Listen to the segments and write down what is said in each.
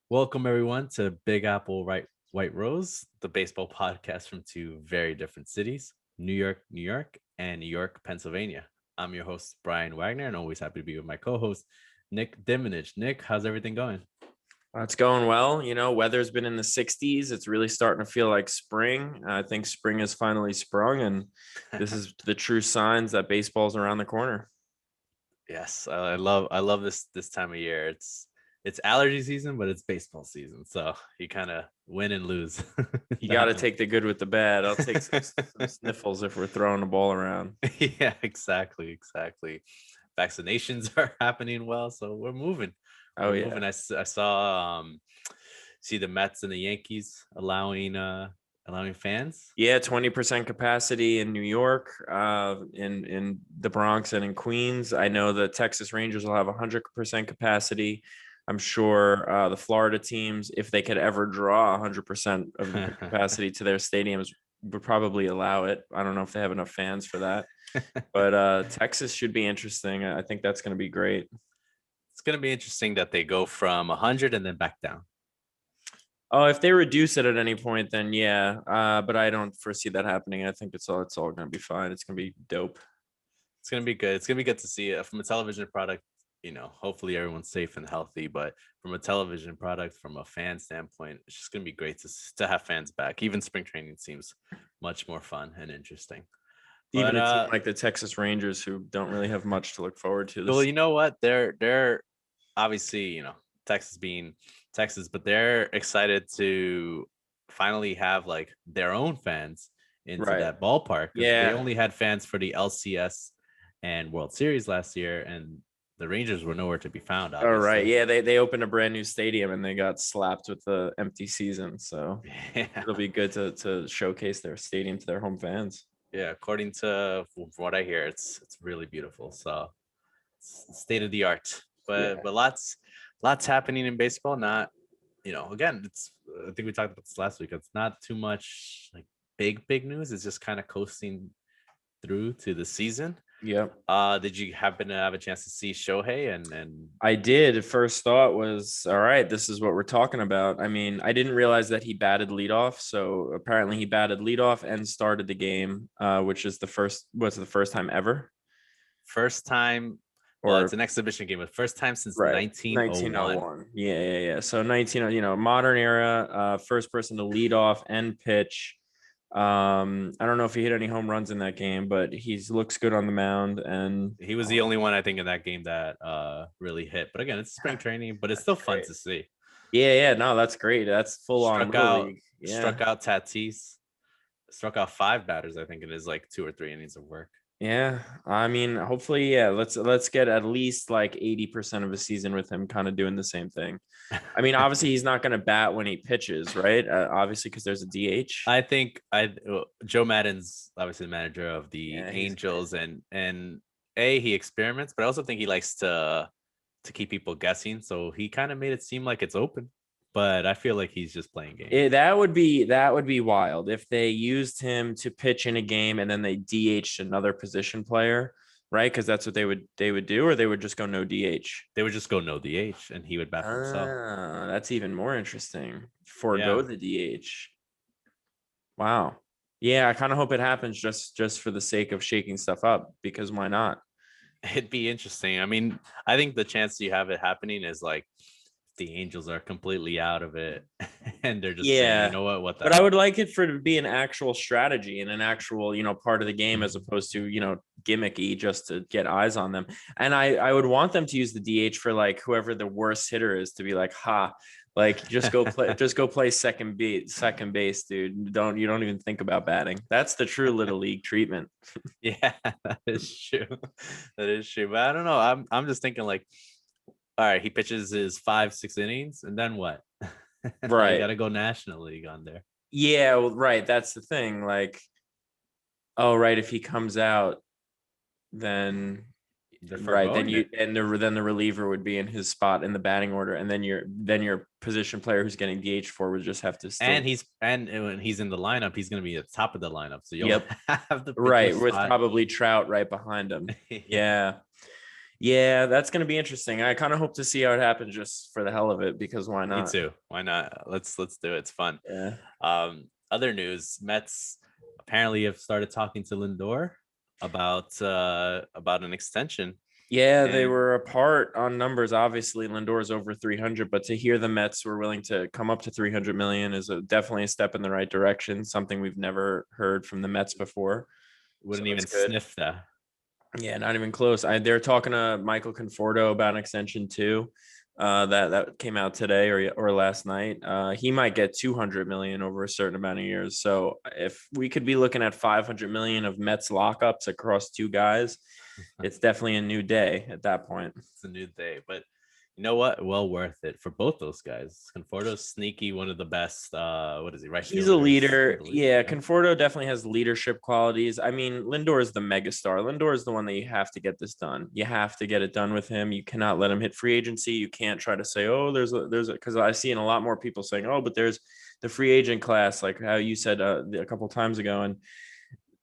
Welcome everyone to Big Apple White Rose, the baseball podcast from two very different cities, New York, and New York, Pennsylvania. I'm your host, Brian Wagner, and always happy to be with my co-host, Nick Diminich. Nick, how's everything going? It's going well. Weather's been in the 60s. It's really starting to feel like spring. I think spring has finally sprung, and this is the true signs that baseball's around the corner. Yes, I love this time of year. It's allergy season, but it's baseball season, so you kind of win and lose. You got to take the good with the bad. I'll take some sniffles if we're throwing the ball around. Yeah, exactly. Vaccinations are happening well, so we're moving. Oh, We're yeah. moving. I saw see the Mets and the Yankees allowing fans. Yeah, 20% capacity in New York, in the Bronx and in Queens. I know the Texas Rangers will have 100% capacity. I'm sure the Florida teams, if they could ever draw 100% of the capacity to their stadiums, would probably allow it. I don't know if they have enough fans for that, but Texas should be interesting. I think that's going to be great. It's gonna be interesting that they go from 100 and then back down. Oh, if they reduce it at any point, then yeah. But I don't foresee that happening. I think it's all going to be fine. It's going to be dope. It's gonna be good. It's gonna be good to see it from a television product. Hopefully everyone's safe and healthy. But from a television product, from a fan standpoint, it's just gonna be great to have fans back. Even spring training seems much more fun and interesting. But Even a team like the Texas Rangers, who don't really have much to look forward to. well, you know what? They're obviously Texas being Texas, but they're excited to finally have like their own fans into Right. that ballpark because they Yeah. only had fans for the LCS and World Series last year, and the Rangers were nowhere to be found. All right. Obviously, Yeah, they opened a brand new stadium and they got slapped with the empty season. So yeah, it'll be good to showcase their stadium to their home fans. yeah. According to what I hear, it's really beautiful. So it's state of the art, but Yeah. lots happening in baseball. Not again, it's I think we talked about this last week. It's not too much like big news. It's just kind of coasting through to the season. Yep. Did you happen to have a chance to see Shohei and I did. First thought was, all right, this is what we're talking about. I mean, I didn't realize that he batted leadoff. So apparently he batted leadoff and started the game, which is was the first time ever. first time? Well, it's Or an exhibition game, but first time since right. 1901. 1901. Yeah. So 19, modern era, first person to lead off and pitch. I don't know if he hit any home runs in that game, but he looks good on the mound. And He was the only one I think in that game that really hit. But again, it's spring training, but it's still fun great. to see. Yeah. No, that's great. That's full on Struck little out, league. Yeah. struck out Tatis, struck out five batters. I think it is like 2 or 3 innings of work. Yeah, I mean, hopefully, yeah. Let's get at least like 80% of a season with him, kind of doing the same thing. I mean, obviously, he's not going to bat when he pitches, right? Obviously, because there's a DH. I think Joe Madden's obviously the manager of the Yeah, he's great. Angels, and he experiments, but I also think he likes to keep people guessing. So he kind of made it seem like it's open, but I feel like he's just playing games. That would be wild if they used him to pitch in a game and then they DH'd another position player, right? Because that's what they would do, or they would just go no DH. They would just go no DH, and he would bat for himself. That's even more interesting. Forego Yeah, the DH. Wow. Yeah, I kind of hope it happens just for the sake of shaking stuff up, because why not? it'd be interesting. I mean, I think the chance you have it happening is like the Angels are completely out of it, and they're just saying, you Yeah. know what the But I hell. would like it for it to be an actual strategy and an actual, part of the game, as opposed to, gimmicky just to get eyes on them. And I would want them to use the DH for like whoever the worst hitter is, to be like, like just go play second base, dude. You don't even think about batting. That's the true little league treatment. Yeah, that is true. That is true. But I don't know. I'm just thinking like, all right, he pitches his 5, 6 innings, and then what? Now you got Right. to go National League on there. Yeah, well, right. That's the thing. Like, oh, right. If he comes out, then They're right, then foregoing you it, and the reliever would be in his spot in the batting order, and then your position player who's getting DH for would just have to and still. when he's in the lineup, he's going to be at the top of the lineup, so you'll Yep. have the pitcher Right, with spot. probably Trout right behind him. Yeah. Yeah. Yeah, that's going to be interesting. I kind of hope to see how it happens just for the hell of it, because why Me not? too. Why not? Let's do it. It's fun. Yeah. Other news: Mets apparently have started talking to Lindor about an extension. Yeah, they And were apart on numbers. Obviously, Lindor's over 300, but to hear the Mets were willing to come up to 300 million is definitely a step in the right direction, something we've never heard from the Mets before. So wouldn't that's even good. sniff that. Yeah, not even close. They're talking to Michael Conforto about an extension too. That came out today or last night. He might get 200 million over a certain amount of years. So if we could be looking at 500 million of Mets lockups across two guys, it's definitely a new day at that point. It's a new day, but you know what? Well worth it for both those guys. Conforto's sneaky, one of the best. What is he? Right He's a fielders in leader. the league. Yeah, Yeah. Conforto definitely has leadership qualities. I mean, Lindor is the megastar. Lindor is the one that you have to get this done. You have to get it done with him. You cannot let him hit free agency. You can't try to say, oh, there's a because I've seen a lot more people saying, oh, but there's the free agent class, like how you said a couple times ago, and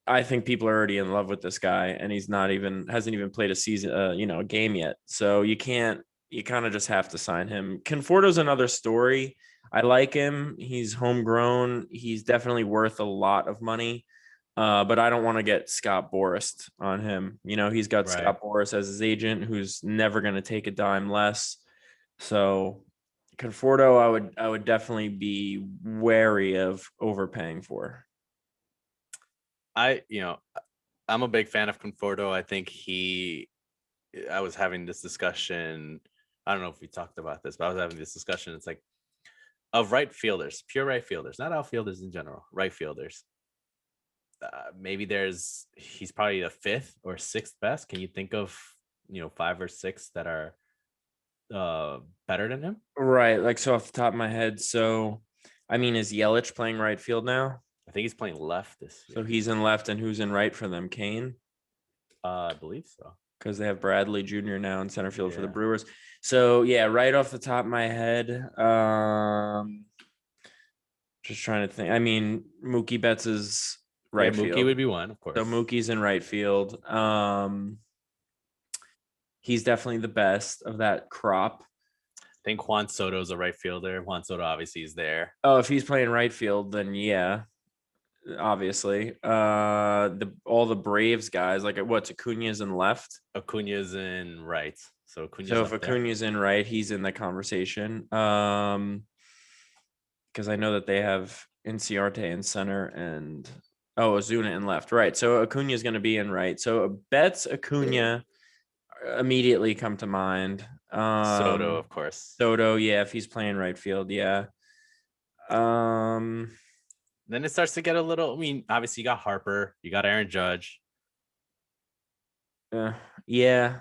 I think people are already in love with this guy, and he's not even hasn't even played a season, a game yet. So you can't. You kind of just have to sign him. Conforto's another story. I like him. He's homegrown. He's definitely worth a lot of money. But I don't want to get Scott Boras on him. He's got Right. Scott Boras as his agent, who's never going to take a dime less. So Conforto, I would definitely be wary of overpaying for. I'm a big fan of Conforto. I think I was having this discussion. I don't know if we talked about this, but I was having this discussion. It's like of right fielders, pure right fielders, not outfielders in general, right fielders. Maybe he's probably the fifth or sixth best. Can you think of five or six that are better than him? Right. Like, so off the top of my head. So, I mean, is Yelich playing right field now? I think he's playing left this So year. he's in left, and who's in right for them? Kane, I believe so. because they have Bradley Jr. now in center field for the Yeah. Brewers. So yeah, right off the top of my head, just trying to think. I mean, Mookie Betts is Yeah, right Mookie field. would be one, of So course. Mookie's in right field. He's definitely the best of that crop. I think Juan Soto's a right fielder. Juan Soto obviously is there. Oh, if he's playing right field, then yeah, obviously. All the Braves guys, like what's Acuna's in left. Acuna's in right. So Acuna's So if up there. Acuna's in right, he's in the conversation. Because I know that they have Inciarte in center and Ozuna in left. Right. So Acuna is going to be in right. So Betts, Acuna immediately come to mind. Soto, of course. Soto, yeah, if he's playing right field, yeah. Then it starts to get a little. I mean, obviously you got Harper, you got Aaron Judge. Yeah.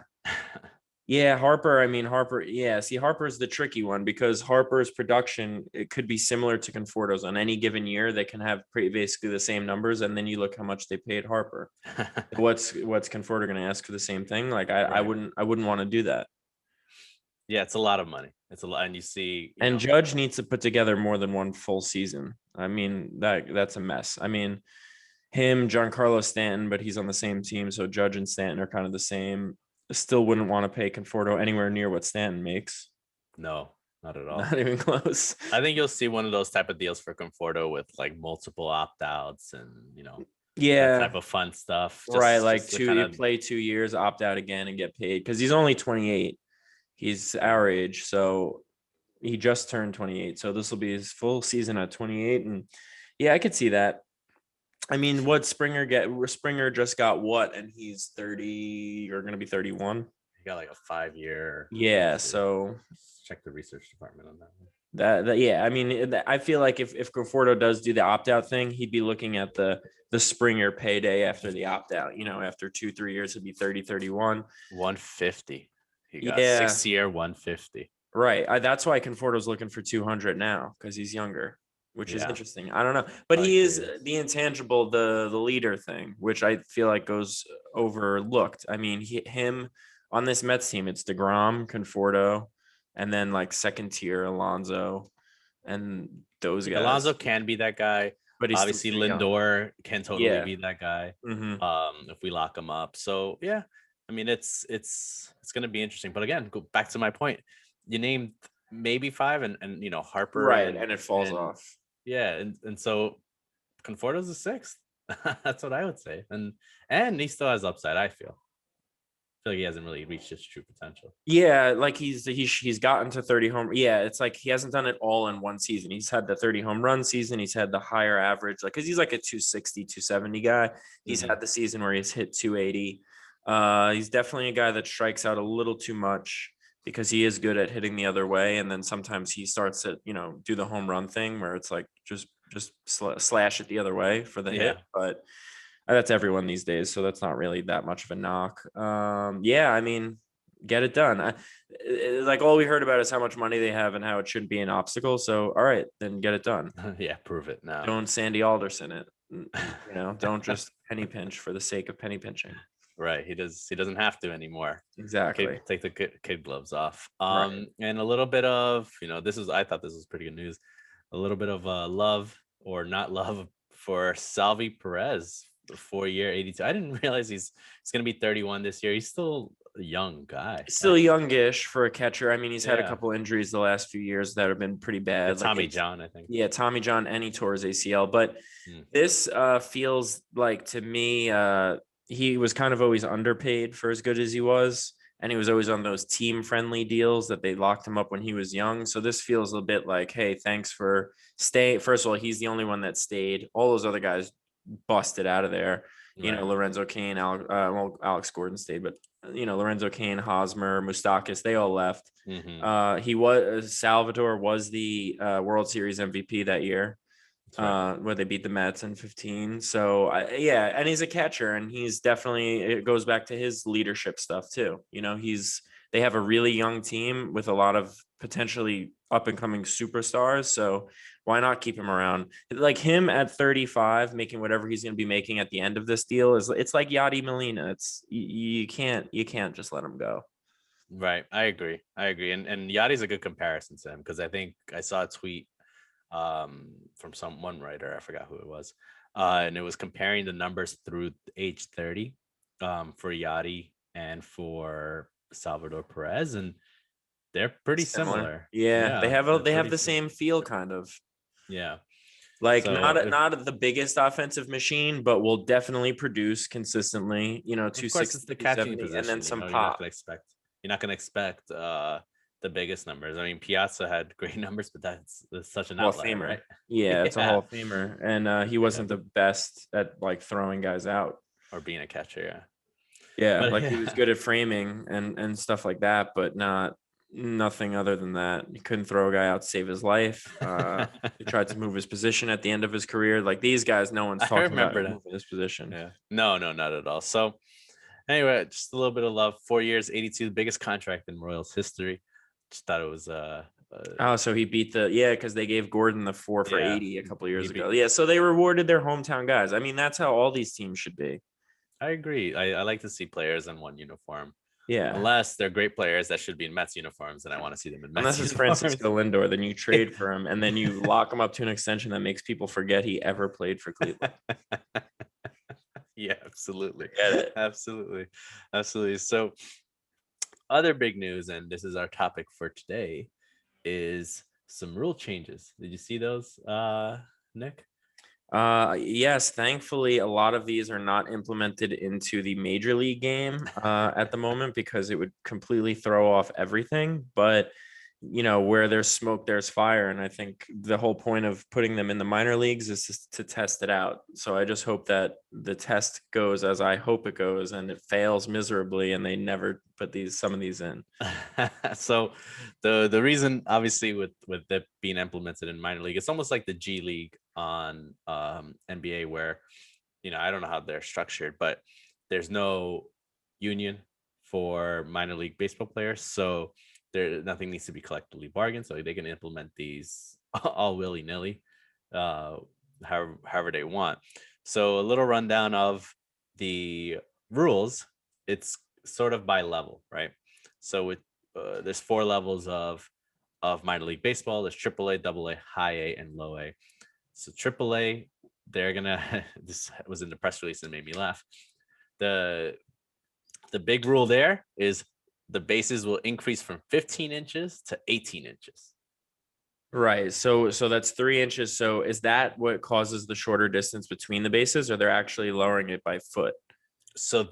Yeah, Harper. I mean, Harper. Yeah, see, Harper's the tricky one because Harper's production it could be similar to Conforto's on any given year. They can have basically the same numbers, and then you look how much they paid Harper. What's Conforto going to ask for the same thing? Like, I Right. wouldn't want to do that. Yeah, it's a lot of money. It's a lot, and you see, And Judge needs to put together more than one full season. I mean, that's a mess. I mean, him, Giancarlo Stanton, but he's on the same team, so Judge and Stanton are kind of the same. Still wouldn't want to pay Conforto anywhere near what Stanton makes. no, not at all. Not even close. I think you'll see one of those type of deals for Conforto with like multiple opt outs and that Yeah, type of fun stuff. right. Like Just to kind you of play 2 years, opt out again, and get paid because he's only 28. He's our age, so he just turned 28. So this will be his full season at 28, and yeah, I could see that. I mean, what Springer get? Springer just got what, and he's 30 or going to be 31. you got like a 5 year. Yeah, so check the research department on that one. that yeah, I mean, I feel like if Conforto does do the opt out thing, he'd be looking at the Springer payday after the opt out. After 2-3 years, it'd be 30, 31. 150. He got Yeah, 6 year 150. right. That's why Conforto's looking for 200 now because he's younger, which is Yeah. interesting. I don't know, but I he is agree. the intangible, the leader thing, which I feel like goes overlooked. I mean, him on this Mets team, it's DeGrom, Conforto, and then like second tier Alonso, and those guys. Alonso can be that guy. But he's Obviously still too young. Lindor can totally Yeah. be that guy. Mhm. If we lock him up. So yeah, I mean, it's going to be interesting. But again, go back to my point. You named maybe five, and Harper Right, and and it falls and off. yeah, and so Conforto's the sixth. That's what I would say, and he still has upside. I feel like he hasn't really reached his true potential. Yeah, like he's gotten to 30 home. Yeah, it's like he hasn't done it all in one season. He's had the 30 home run season. He's had the higher average, like because he's like a 260, 270 guy. He's Mhm. had the season where he's hit 280. He's definitely a guy that strikes out a little too much because he is good at hitting the other way. And then sometimes he starts to, do the home run thing where it's like just slash it the other way for the hit. Yeah. But that's everyone these days, so that's not really that much of a knock. Yeah, I mean, get it done. Like all we heard about is how much money they have and how it shouldn't be an obstacle. So, all right, then get it done. Yeah, prove it now. Don't Sandy Alderson it. Don't just penny pinch for the sake of penny pinching. Right. He doesn't have to anymore. Exactly. Take the kid gloves off. Right. And a little bit of, I thought this was pretty good news. A little bit of love or not love for Salvi Perez, the 4-year 82. I didn't realize he's gonna be 31 this year. He's still a young guy. Still youngish for a catcher. I mean, he's had a Yeah. couple injuries the last few years that have been pretty bad. Tommy John, I think. Yeah, Tommy John, and he tore his ACL. But this feels like to me, he was kind of always underpaid for as good as he was. And he was always on those team friendly deals that they locked him up when he was young. So this feels a bit like, hey, thanks for staying. First of all, he's the only one that stayed. All those other guys busted out of there. Right. Lorenzo Cain, Alex Gordon stayed, but Lorenzo Cain, Hosmer, Moustakis, they all left. Salvador was the World Series MVP that year, right. Where they beat the Mets in 15. So and he's a catcher, and he's definitely, it goes back to his leadership stuff too. They have a really young team with a lot of potentially up and coming superstars. So why not keep him around? Like him at 35, making whatever he's going to be making at the end of this deal it's like Yadi Molina. It's you can't just let him go. Right. I agree. And Yadi's a good comparison to him because I think I saw a tweet from one writer, I forgot who it was, and it was comparing the numbers through age 30 for Yadi and for Salvador Perez, and they're pretty similar. Yeah, they have the same feel kind of. Yeah. Like not the biggest offensive machine, but will definitely produce consistently, 260, the catching position, and then some pop. You're not gonna expect the biggest numbers. I mean, Piazza had great numbers, but that's such an outlier, right? Yeah, it's a Hall of Famer, and he wasn't the best at like throwing guys out or being a catcher. Yeah, like he was good at framing and stuff like that, but nothing other than that. He couldn't throw a guy out to save his life. He tried to move his position at the end of his career. Like these guys, no one's talking about moving his position. Yeah, no, not at all. So anyway, just a little bit of love. 4 years, 82, the biggest contract in Royals history. Just thought it was so he beat because they gave Gordon the 4 for 80 a couple years ago. Yeah, so they rewarded their hometown guys. I mean, that's how all these teams should be. I agree. I like to see players in one uniform. Yeah. Unless they're great players that should be in Mets uniforms, and I want to see them in Mets Unless it's Francisco Lindor, then you trade for him and then you lock him up to an extension that makes people forget he ever played for Cleveland. Yeah, absolutely. Absolutely. So other big news, and this is our topic for today, is some rule changes. Did you see those, Nick? Yes, thankfully a lot of these are not implemented into the major league game at the moment because it would completely throw off everything. But where there's smoke, there's fire. And I think the whole point of putting them in the minor leagues is just to test it out. So I just hope that the test goes as I hope it goes and it fails miserably and they never put some of these in. So the reason, obviously, with it being implemented in minor league, it's almost like the G League on NBA where, I don't know how they're structured, but there's no union for minor league baseball players. So nothing needs to be collectively bargained, so they can implement these all willy-nilly, however they want. So a little rundown of the rules. It's sort of by level, right? So there's 4 levels of minor league baseball. There's AAA, AA, high A, and low A. So AAA, they're gonna this was in the press release and made me laugh. The The big rule there is the bases will increase from 15 inches to 18 inches. Right. So that's 3 inches. So is that what causes the shorter distance between the bases, or they're actually lowering it by foot? So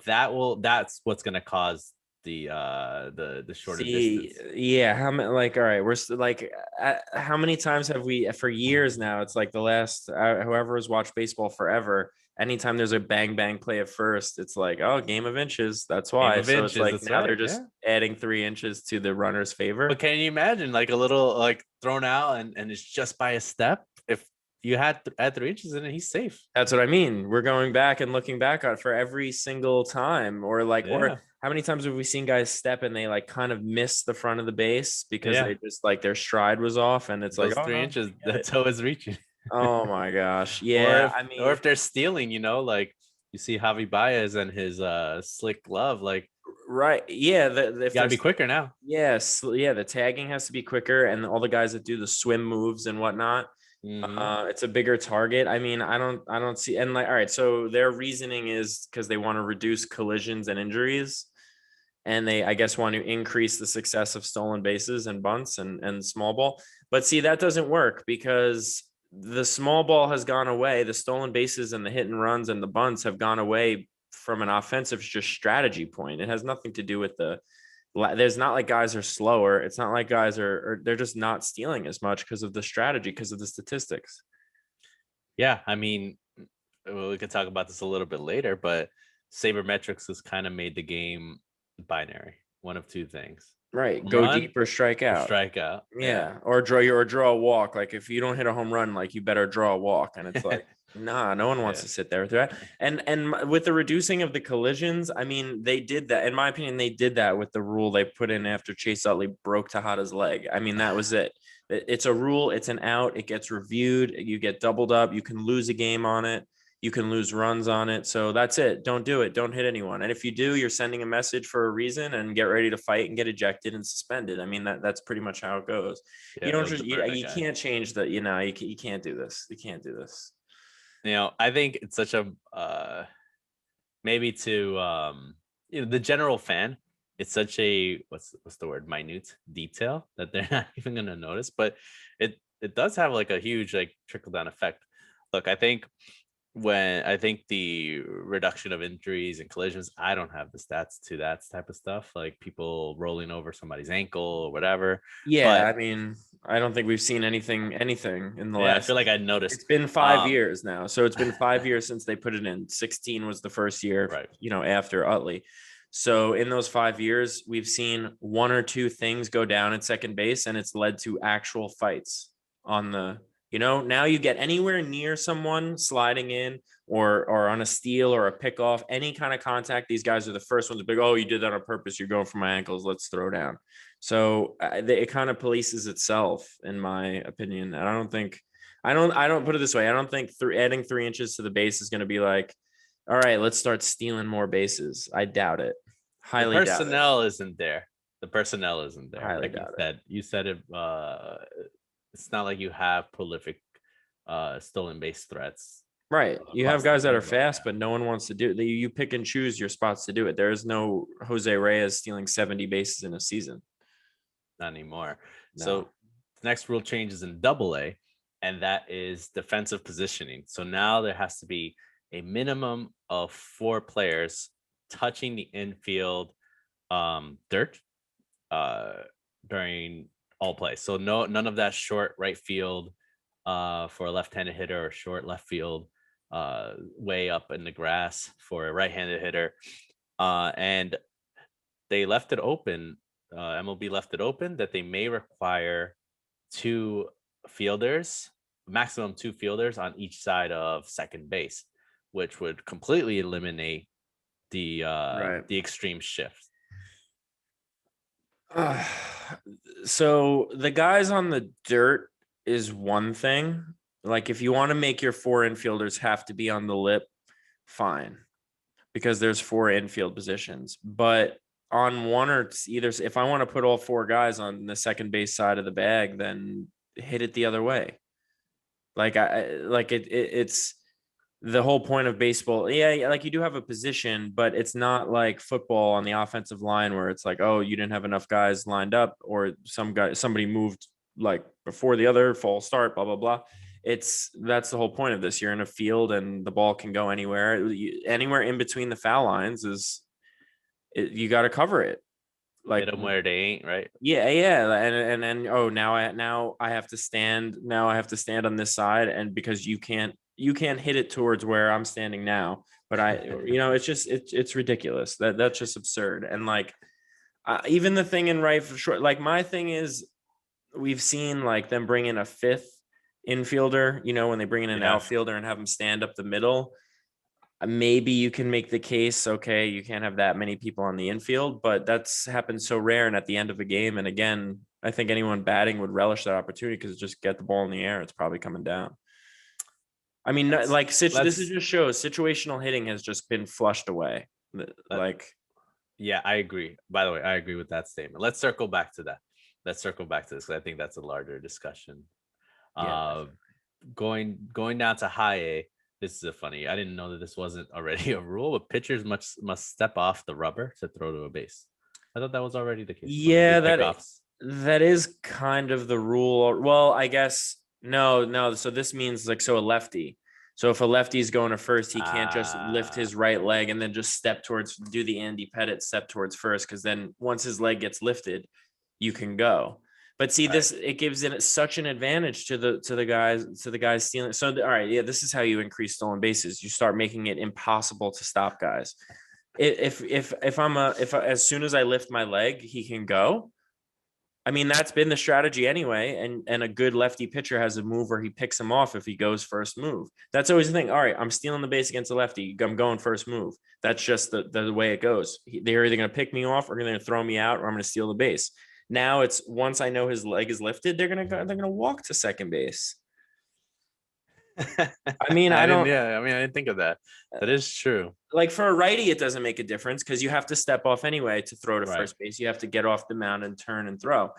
that's what's going to cause the shorter See, distance. yeah, how many, like, all right, like, how many times have we, for years now, it's like the last, whoever has watched baseball forever, anytime there's a bang bang play at first, it's like, oh, game of inches. That's Game why. of So it's inches, like that's now they're right. just Yeah. adding 3 inches to the runner's favor. But can you imagine like a little like thrown out and it's just by a step? If you had add 3 inches in it, he's safe. That's what I mean. We're going back and looking back on for every single time, or like, Yeah. or how many times have we seen guys step and they like kind of miss the front of the base because Yeah. they just like their stride was off, and it's like, Those oh three no, inches, get it. that toe is reaching. Oh my gosh. or Yeah. if I or mean, if they're stealing, like you see Javi Baez and his slick glove, like right. Yeah. you If gotta be there's, quicker now. yes. Yeah. The tagging has to be quicker, and all the guys that do the swim moves and whatnot. Hmm. It's a bigger target. I mean, I don't see, and like, all right. So their reasoning is because they want to reduce collisions and injuries, and they, I guess, want to increase the success of stolen bases and bunts and small ball. But see, that doesn't work because the small ball has gone away. The stolen bases and the hit and runs and the bunts have gone away from an offensive just strategy point. It has nothing to do with there's not like guys are slower. It's not like guys or they're just not stealing as much because of the strategy, because of the statistics. Yeah, I mean, we could talk about this a little bit later, but sabermetrics has kind of made the game binary. One of two things: Right. home Go run deep or strike or out. strike out. Yeah. Yeah. Or draw a walk. Like if you don't hit a home run, like you better draw a walk. And it's like, nah, no one wants Yeah. to sit there with that. And with the reducing of the collisions, I mean, they did that. In my opinion, they did that with the rule they put in after Chase Utley broke Tejada's leg. I mean, that was it. It's a rule. It's an out. It gets reviewed. You get doubled up. You can lose a game on it. You can lose runs on it. So that's it. Don't do it. Don't hit anyone. And if you do, you're sending a message for a reason, and get ready to fight and get ejected and suspended. I mean, that's pretty much how it goes. You Yeah, don't like just, the Berta you guy. can't change that. You can't do this. You can't do this. I think it's such a maybe to the general fan, it's such a what's the word, minute detail that they're not even going to notice, but it does have like a huge like trickle down effect. Look, I think the reduction of injuries and collisions, I don't have the stats to that type of stuff, like people rolling over somebody's ankle or whatever. Yeah. But I mean, I don't think we've seen anything in the yeah, I feel last, like I noticed. it's been 5 years now. So it's been 5 years since they put it in. 16 was the first year, Right. after Utley. So in those 5 years, we've seen one or two things go down at second base, and it's led to actual fights on the, now you get anywhere near someone sliding in or on a steal or a pickoff, any kind of contact. These guys are the first ones to be, oh, you did that on purpose. You're going for my ankles. Let's throw down. So it kind of polices itself, in my opinion. And I don't put it this way. I don't think adding 3 inches to the base is going to be like, all right, let's start stealing more bases. I doubt it. The Highly doubt it. personnel isn't there. The personnel isn't there. Highly Like doubt it. you said it. It's not like you have prolific stolen base threats. Right. You have across the guys that are board right fast, now. but no one wants to do it. You pick and choose your spots to do it. There is no Jose Reyes stealing 70 bases in a season. Not anymore. No. So the next rule change is in Double A, and that is defensive positioning. So now there has to be a minimum of 4 players touching the infield dirt during all play. So none of that short right field for a left-handed hitter, or short left field way up in the grass for a right-handed hitter. And they left it open. MLB left it open that they may require 2 fielders, maximum 2 fielders on each side of second base, which would completely eliminate the extreme shift. So the guys on the dirt is one thing. Like if you want to make your 4 infielders have to be on the lip, fine, because there's 4 infield positions. But on one or either, if I want to put all 4 guys on the second base side of the bag, then hit it the other way. Like it's the whole point of baseball, yeah, like you do have a position, but it's not like football on the offensive line where it's like, oh, you didn't have enough guys lined up, or somebody moved like before the other false start, blah blah blah. That's the whole point of this. You're in a field and the ball can go anywhere. Anywhere in between the foul lines you got to cover it. Hit Like them where they ain't, right? yeah, and oh, now I have to stand. Now I have to stand on this side, and because you can't hit it towards where I'm standing now. But it's just it's ridiculous. That's just absurd. And like even the thing in right for short, like my thing is, we've seen like them bring in a fifth infielder. When they bring in an Yeah. outfielder and have them stand up the middle. Maybe you can make the case, okay, you can't have that many people on the infield, but that's happened so rare and at the end of a game. And again, I think anyone batting would relish that opportunity because just get the ball in the air. It's probably coming down. I mean, Let's like this let's is just shows situational hitting has just been flushed away. Like, yeah, I agree. By the way, I agree with that statement. Let's circle back to that. Let's circle back to this, 'cause I think that's a larger discussion. yeah, Uh, going down to high A. This is a funny. I didn't know that this wasn't already a rule, but pitchers must step off the rubber to throw to a base. I thought that was already the case when we do yeah, pickoffs. that is kind of the rule. Well, I guess no. So this means like, so a lefty. So if a lefty's going to first, he can't just lift Ah, his right leg and then just step towards, do the Andy Pettit step towards first, because then once his leg gets lifted, you can go. But see, right. it gives it such an advantage to the guys stealing. So all right, yeah, this is how you increase stolen bases. You start making it impossible to stop guys. If as soon as I lift my leg, he can go. I mean, that's been the strategy anyway. And a good lefty pitcher has a move where he picks him off if he goes first move. That's always the thing. All right, I'm stealing the base against a lefty. I'm going first move. That's just the way it goes. They're either going to pick me off or they're going to throw me out, or I'm going to steal the base. Now it's, once I know his leg is lifted, they're gonna walk to second base. I mean, I don't, I didn't think of that. That is true. like, for a righty, it doesn't make a difference because you have to step off anyway to throw to Right. first base. You have to get off the mound and turn and throw.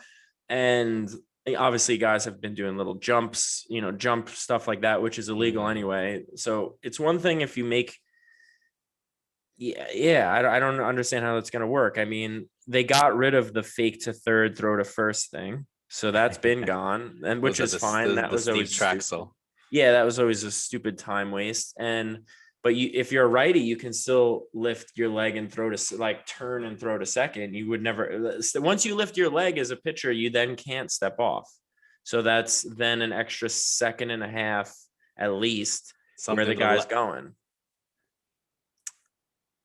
And obviously, guys have been doing little jumps, jump stuff like that, which is illegal anyway. So it's one thing if you make, yeah, I don't understand how that's going to work. I mean, they got rid of the fake to third, throw to first thing. So that's been gone, and which is fine. That was always Traxel. yeah, that was always a stupid time waste. But if you're a righty, you can still lift your leg and throw to, like, turn and throw to second. You would never, once you lift your leg as a pitcher, you then can't step off. So that's then an extra second and a half at least where the guy's going.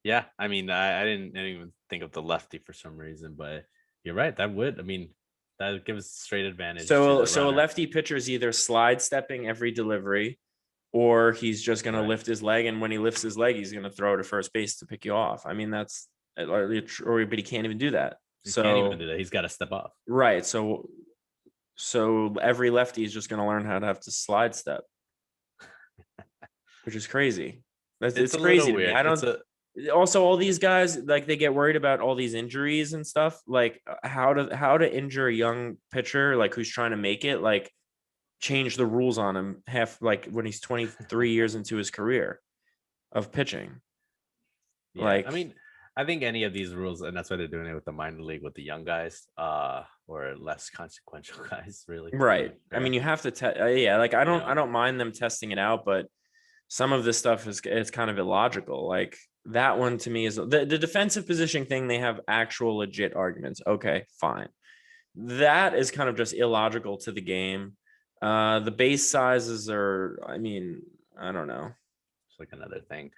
Yeah, I mean, I didn't even think of the lefty for some reason, but you're right. That gives straight advantage. So to the a runner. lefty pitcher is either slide stepping every delivery, or he's just going to Right. lift his leg, and when he lifts his leg, he's going to throw to first base to pick you off. I mean, but he can't even do that. He can't even do that. He's got to step off. Right. So every lefty is just going to learn how to have to slide step, which is crazy. It's crazy to me. I don't. Also, all these guys, like, they get worried about all these injuries and stuff. Like, how to injure a young pitcher, like, who's trying to make it, like, change the rules on him like when he's 23 years into his career of pitching. Yeah, like, I mean, I think any of these rules, and that's why they're doing it with the minor league with the young guys, or less consequential guys, really. Right. I mean, you have to yeah, like, I don't mind them testing it out, but some of this stuff it's kind of illogical. Like, that one to me is the defensive positioning thing. They have actual legit arguments. Okay, fine. That is kind of just illogical to the game. The base sizes are, I mean, I don't know. It's like another thing.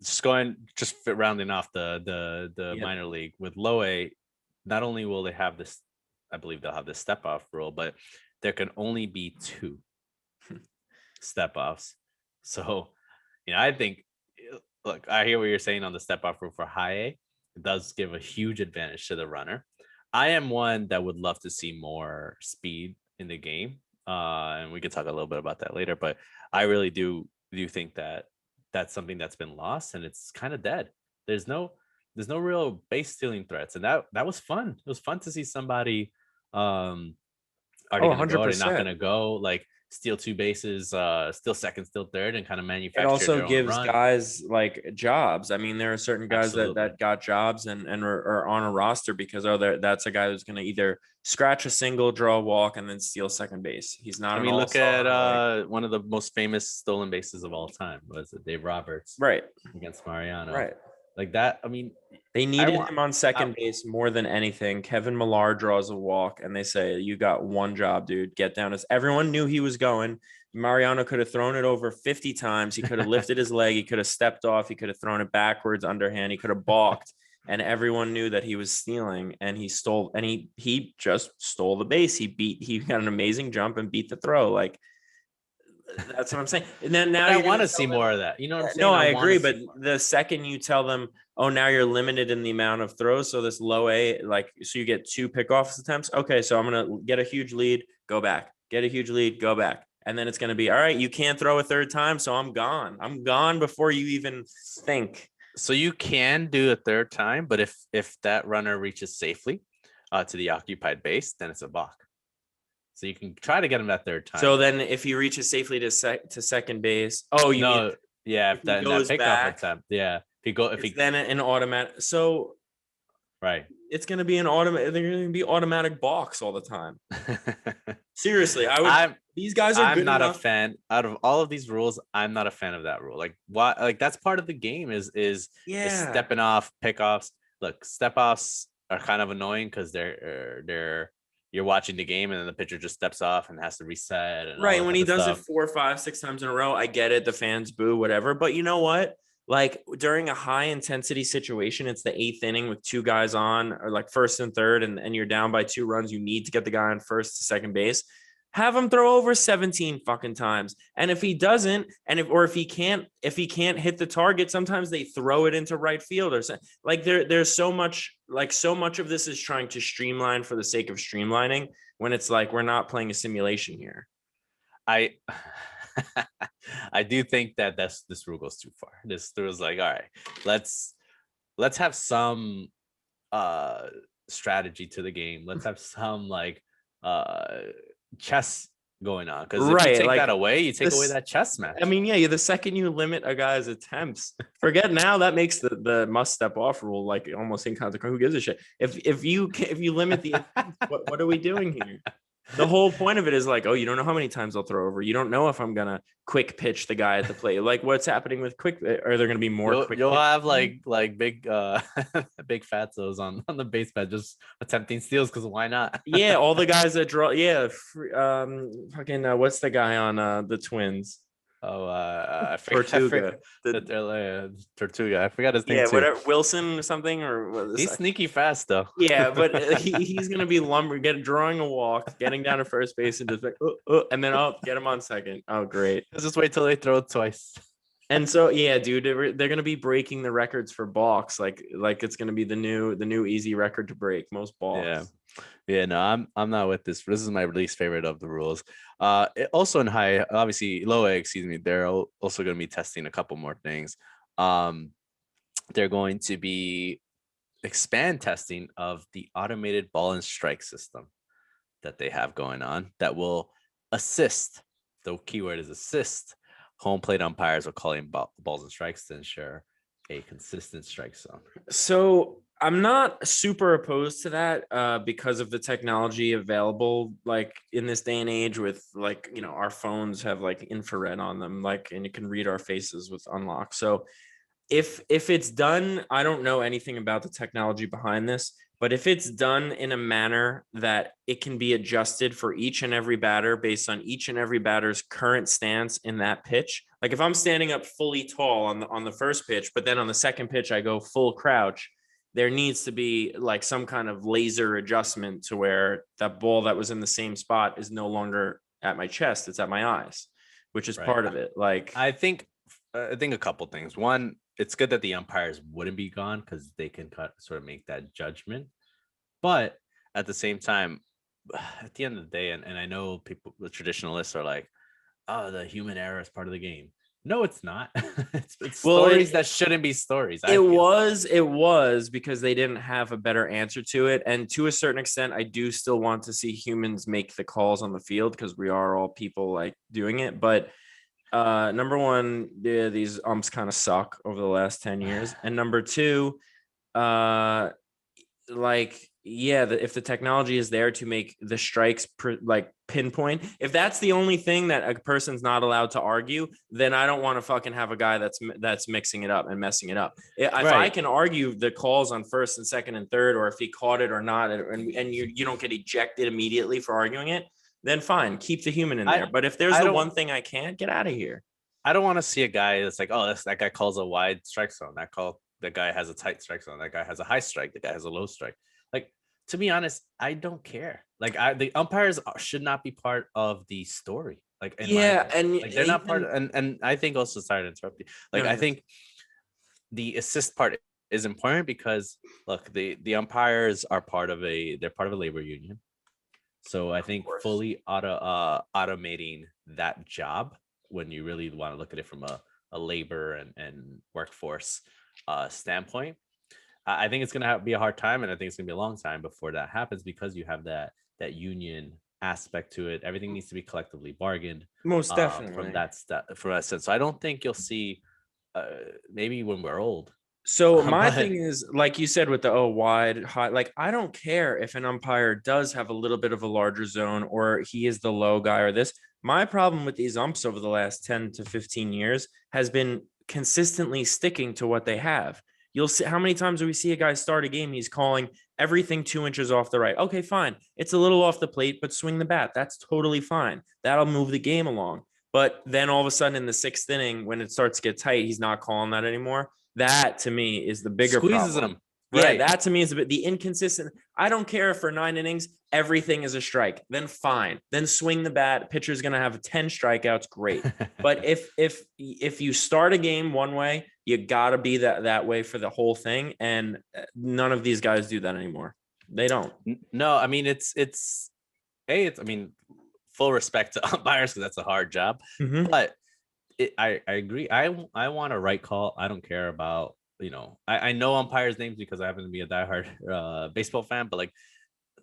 Just rounding off the minor league with low A. Not only will they have this, I believe they'll have the step off rule, but there can only be 2 step offs. So, I think, look, I hear what you're saying on the step off rule for high A. It does give a huge advantage to the runner. I am one that would love to see more speed in the game. And we could talk a little bit about that later, but I really do think that that's something that's been lost, and it's kind of dead. There's no real base stealing threats, and that was fun. It was fun to see somebody are they gonna go, are they not gonna go, like, steal two bases, steal second, steal third, and kind of It manufacture also their own gives run. guys like jobs. I mean, there are certain guys that Absolutely. got jobs and are on a roster because that's a guy who's going to either scratch a single, draw a walk, and then steal second base. He's not I an mean, look at all-star. Like, one of the most famous stolen bases of all time. Was it Dave Roberts right, against Mariano? right. Like that. I mean, They I needed want. him on I, second base more than anything. Kevin Millar draws a walk, and they say, "You got one job, dude. Get down." As everyone knew he was going. Mariano could have thrown it over 50 times. He could have lifted his leg. He could have stepped off. He could have thrown it backwards, underhand. He could have balked, and everyone knew that he was stealing. And he stole. And he just stole the base. He got an amazing jump and beat the throw. Like that's what I'm saying. And then now I you're want gonna to see tell them, more of that. You know what I'm saying? no, I want agree. to But see more. the second you tell them, oh, now you're limited in the amount of throws. So this low A, like, so you get 2 pickoff attempts. Okay. So I'm going to get a huge lead, go back, get a huge lead, go back. And then it's going to be, all right, you can't throw a third time. So I'm gone. I'm gone before you even think. So you can do a third time, but if that runner reaches safely to the occupied base, then it's a balk. So you can try to get him that third time. So then if he reaches safely to second base, oh, you no, mean yeah, if if he that in that goes pickoff back, attempt, yeah, if he then an automatic. So right. it's going to be an automatic. They're going to be automatic balks all the time. Seriously, I would. These guys are I'm good not enough. a fan. Out of all of these rules, I'm not a fan of that rule. Like why? Like that's part of the game is stepping off, pickoffs. Look, step offs are kind of annoying because they're you're watching the game and then the pitcher just steps off and has to reset and Right. all When that he type of does stuff. it 4, 5, 6 times in a row, I get it. The fans boo, whatever. But you know what? Like during a high intensity situation, it's the 8th inning with 2 guys on, or like first and third, and you're down by 2 runs. You need to get the guy on first to second base. Have him throw over 17 fucking times. And if he doesn't, and if he can't hit the target, sometimes they throw it into right field or something. Like there's so much of this is trying to streamline for the sake of streamlining when it's like we're not playing a simulation here. I I do think that this rule goes too far. This was like, all right, let's have some strategy to the game. Let's have some like chess going on, because if you take that away, you take away that chess match. I mean, yeah, the second you limit a guy's attempts, forget now, that makes the must step off rule like almost inconsequential. Who gives a shit? If you limit the what are we doing here? The whole point of it is like, oh, you don't know how many times I'll throw over. You don't know if I'm gonna quick pitch the guy at the plate. Like, what's happening with quick? Are there gonna be more? You'll have like big big fatzos on the base pad just attempting steals, because why not? Yeah, all the guys that draw. Yeah, fucking what's the guy on the Twins? Oh, Tortuga. Tortuga. I forgot his name. Yeah, too. whatever, Wilson or something, or he's sneaky fast though. Yeah, but he's gonna be drawing a walk, getting down to first base, and just like, and then get him on second. Oh, great! Let's just wait till they throw it twice. And so, yeah, dude, they're gonna be breaking the records for balks. Like it's gonna be the new easy record to break, most balks. Yeah, no, I'm not with this. This is my least favorite of the rules. Also in low A, excuse me, they're also going to be testing a couple more things. They're going to be expand testing of the automated ball and strike system that they have going on that will assist. The keyword is assist home plate umpires with calling balls and strikes to ensure a consistent strike zone. So I'm not super opposed to that because of the technology available, like in this day and age with like, our phones have like infrared on them, like, and it can read our faces with unlock. So if it's done, I don't know anything about the technology behind this, but if it's done in a manner that it can be adjusted for each and every batter based on each and every batter's current stance in that pitch. Like if I'm standing up fully tall on the first pitch, but then on the second pitch, I go full crouch, there needs to be like some kind of laser adjustment to where that ball that was in the same spot is no longer at my chest. It's at my eyes, which is part of it. Like, I think a couple things. One, it's good that the umpires wouldn't be gone because they can sort of make that judgment. But at the same time, at the end of the day, and I know people, the traditionalists are like, oh, the human error is part of the game. No, it's not. It's Well, stories that shouldn't be stories, I it feel. was because they didn't have a better answer to it. And to a certain extent, I do still want to see humans make the calls on the field because we are all people like doing it. But number one, these umps kind of suck over the last 10 years. And number two, uh like yeah, if the technology is there to make the strikes like pinpoint, if that's the only thing that a person's not allowed to argue, then I don't want to fucking have a guy that's mixing it up and messing it up. If I Right. can argue the calls on first and second and third, or if he caught it or not, and you don't get ejected immediately for arguing it, then fine, keep the human in there. I But if there's I the don't one thing I can't, get out of here. I don't want to see a guy that's like, oh, that guy calls a wide strike zone. That guy has a tight strike zone. That guy has a high strike. That guy has a low strike. Like, to be honest, I don't care. Like, the umpires should not be part of the story. Like, in my Yeah, opinion, and like they're not part. even And I think also, sorry to interrupt you. Like, I no, think the assist part is important because look, the umpires are part of a labor union. So I of think course. fully automating that job, when you really want to look at it from a labor and workforce standpoint, I think it's gonna be a hard time, and I think it's gonna be a long time before that happens because you have that union aspect to it. Everything needs to be collectively bargained Most from definitely. that sense. So I don't think you'll see maybe when we're old, So my but thing is, like you said, with the wide high, like I don't care if an umpire does have a little bit of a larger zone or he is the low guy or this. My problem with these umps over the last 10 to 15 years has been consistently sticking to what they have. You'll see how many times do we see a guy start a game, he's calling everything 2 inches off the right. Okay, fine. It's a little off the plate, but swing the bat. That's totally fine. That'll move the game along. But then all of a sudden in the sixth inning, when it starts to get tight, he's not calling that anymore. That to me is the bigger squeezes problem. them. Yeah, Right. that to me is a bit the inconsistent. I don't care if for 9 innings everything is a strike. Then fine. Then swing the bat. Pitcher's gonna have 10 strikeouts. Great. But if you start a game one way, you gotta be that way for the whole thing. And none of these guys do that anymore. They don't. No, I mean it's I mean, full respect to umpires because that's a hard job, Mhm. but I agree. I want a right call. I don't care about, I know umpires' names because I happen to be a diehard baseball fan, but like,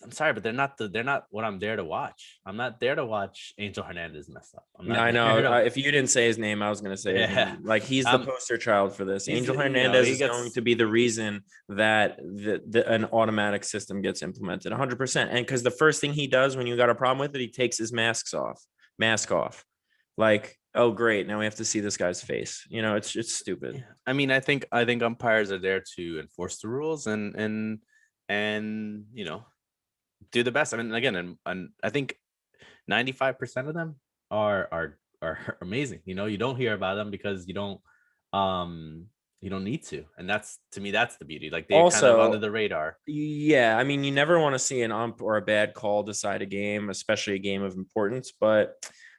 I'm sorry, but they're not what I'm there to watch. I'm not there to watch Angel Hernandez mess up. I'm not I know. there to If you didn't say his name, I was going to say his yeah. name. Like he's the poster child for this. He's Angel Hernandez he is going gets to be the reason that an automatic system gets implemented 100%. And because the first thing he does when you got a problem with it, he takes his mask off. Like, oh, great. Now we have to see this guy's face. It's stupid. yeah. I mean, I think umpires are there to enforce the rules and do the best. I mean, again, and I think 95% of them are amazing. You don't hear about them because you don't need to. And that's, to me, that's the beauty. Like, they're kind of under Also, the radar. yeah, I mean, you never want to see an ump or a bad call decide a game, especially a game of importance. But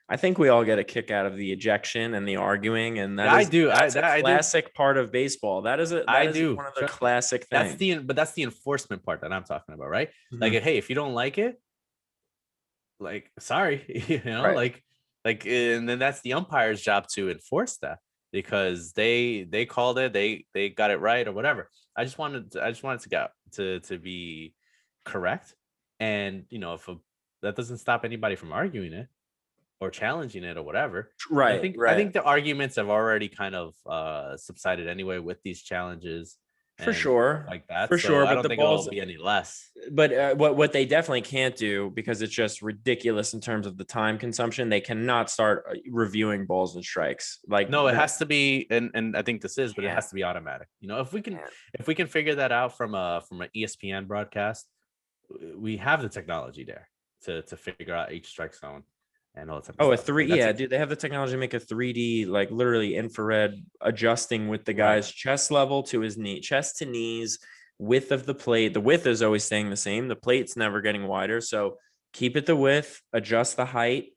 I think we all get a kick out of the ejection and the arguing, and Yeah, I do. that's a I do. classic part of baseball. That I is do. one of the classic things. That's the enforcement part that I'm talking about, right? Like, Mhm. hey, if you don't like it, like, sorry, Right. and then that's the umpire's job to enforce that because they called it, they got it right or whatever. I just wanted to get to be correct, and if that doesn't stop anybody from arguing it or challenging it or whatever. And I Right. think I Right. think the arguments have already kind of subsided anyway with these challenges For and stuff sure. like that. For So sure. I But don't the think it'll balls, be any less. but what they definitely can't do because it's just ridiculous in terms of the time consumption. They cannot start reviewing balls and strikes like No, it that. has to be, and I think this is, but it Can't. has to be automatic. If we can Can't. if we can figure that out from an ESPN broadcast, we have the technology there to figure out each strike zone and all that type of Oh, a stuff. three. Like, that's Yeah, dude, they have the technology to make a 3D, like literally infrared adjusting with the right. guy's chest level to his knee, chest to knees, width of the plate. The width is always staying the same. The plate's never getting wider. So keep it the width, adjust the height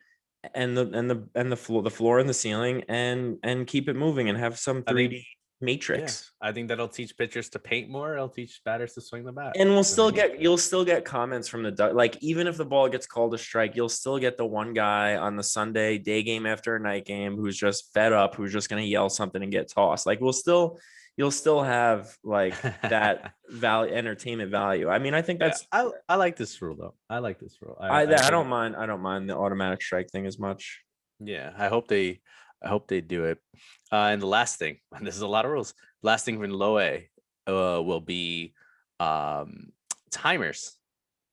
and the floor and the ceiling and keep it moving and have some I think 3D. Yeah, matrix. I think that'll teach pitchers to paint more. It'll teach batters to swing the bat. And It's gonna be you'll still get comments from like, even if the ball gets called a strike, you'll still get the one guy on the Sunday day game after a night game who's just fed up, who's just going to yell something and get tossed. Like you'll still have like that value, entertainment value. I mean, I think Yeah, that's, I like this rule though. I like this rule. I think don't mind the automatic strike thing as much. yeah, I hope they do it. And the last thing, and this is a lot of rules. Last thing from low A will be um timers,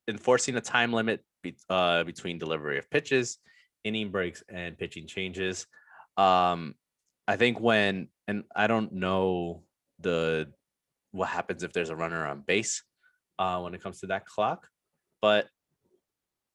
enforcing a time limit between delivery of pitches, inning breaks, and pitching changes. Um, I think when, and I don't know the what happens if there's a runner on base when it comes to that clock, but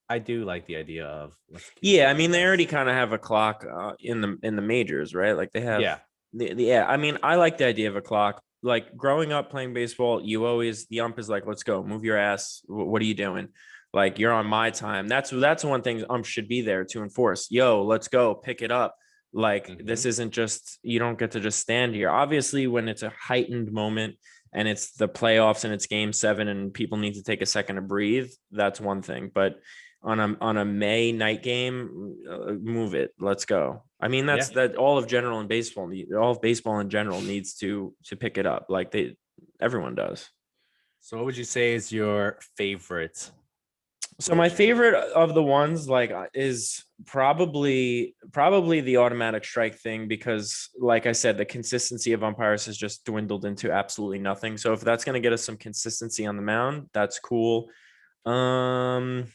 I do like the idea of Yeah, I mean, they already kind of have a clock in the majors, right? Like they have. yeah. Yeah, I mean, I like the idea of a clock. Like growing up playing baseball, you always, the ump is like, "Let's go, move your ass. What are you doing? Like you're on my time." That's one thing ump should be there to enforce. Yo, let's go, pick it up. Like this isn't just, you don't get to just stand here. Obviously, when it's a heightened moment and it's the playoffs and it's game 7 and people need to take a second to breathe, that's one thing. But on a May night game, move it. Let's go. I mean, that's Yeah. that all of all of baseball in general needs to pick it up. Like everyone does. So what would you say is your favorite? So my favorite of the ones like is probably the automatic strike thing, because like I said, the consistency of umpires has just dwindled into absolutely nothing. So if that's going to get us some consistency on the mound, that's cool. Um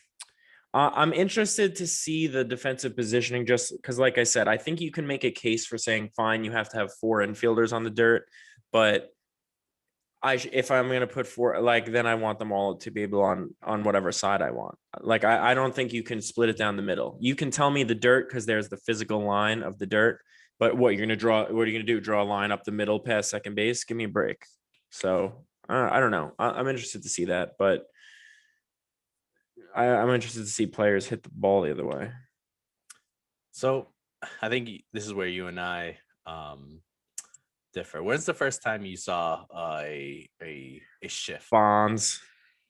I'm interested to see the defensive positioning, just because, like I said, I think you can make a case for saying, fine, you have to have 4 infielders on the dirt, but if I'm going to put 4, like, then I want them all to be able on whatever side I want. Like, I don't think you can split it down the middle. You can tell me the dirt because there's the physical line of the dirt, but what you're going to draw, what are you going to do? Draw a line up the middle past second base? Give me a break. So I don't know. I'm interested to see that, but I'm interested to see players hit the ball the other way. So I think this is where you and I differ. When's the first time you saw a shift? Bonds.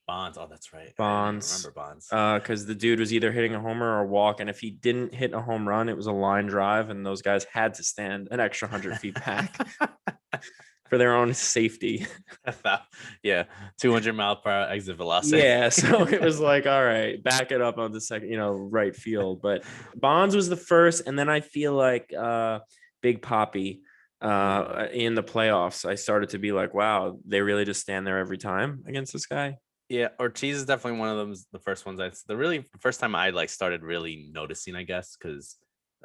Bonds. Oh, that's right. Bonds. I remember Bonds. Because the dude was either hitting a homer or a walk, and if he didn't hit a home run, it was a line drive, and those guys had to stand an extra 100 feet back for their own safety. Yeah, 200-mile-per-hour exit velocity. Yeah, so it was like, all right, back it up on the second, right field. But Bonds was the first, and then I feel like Big Poppy in the playoffs, I started to be like, wow, they really just stand there every time against this guy. Yeah, Ortiz is definitely one of them. The first ones the first time I like started really noticing, I guess, because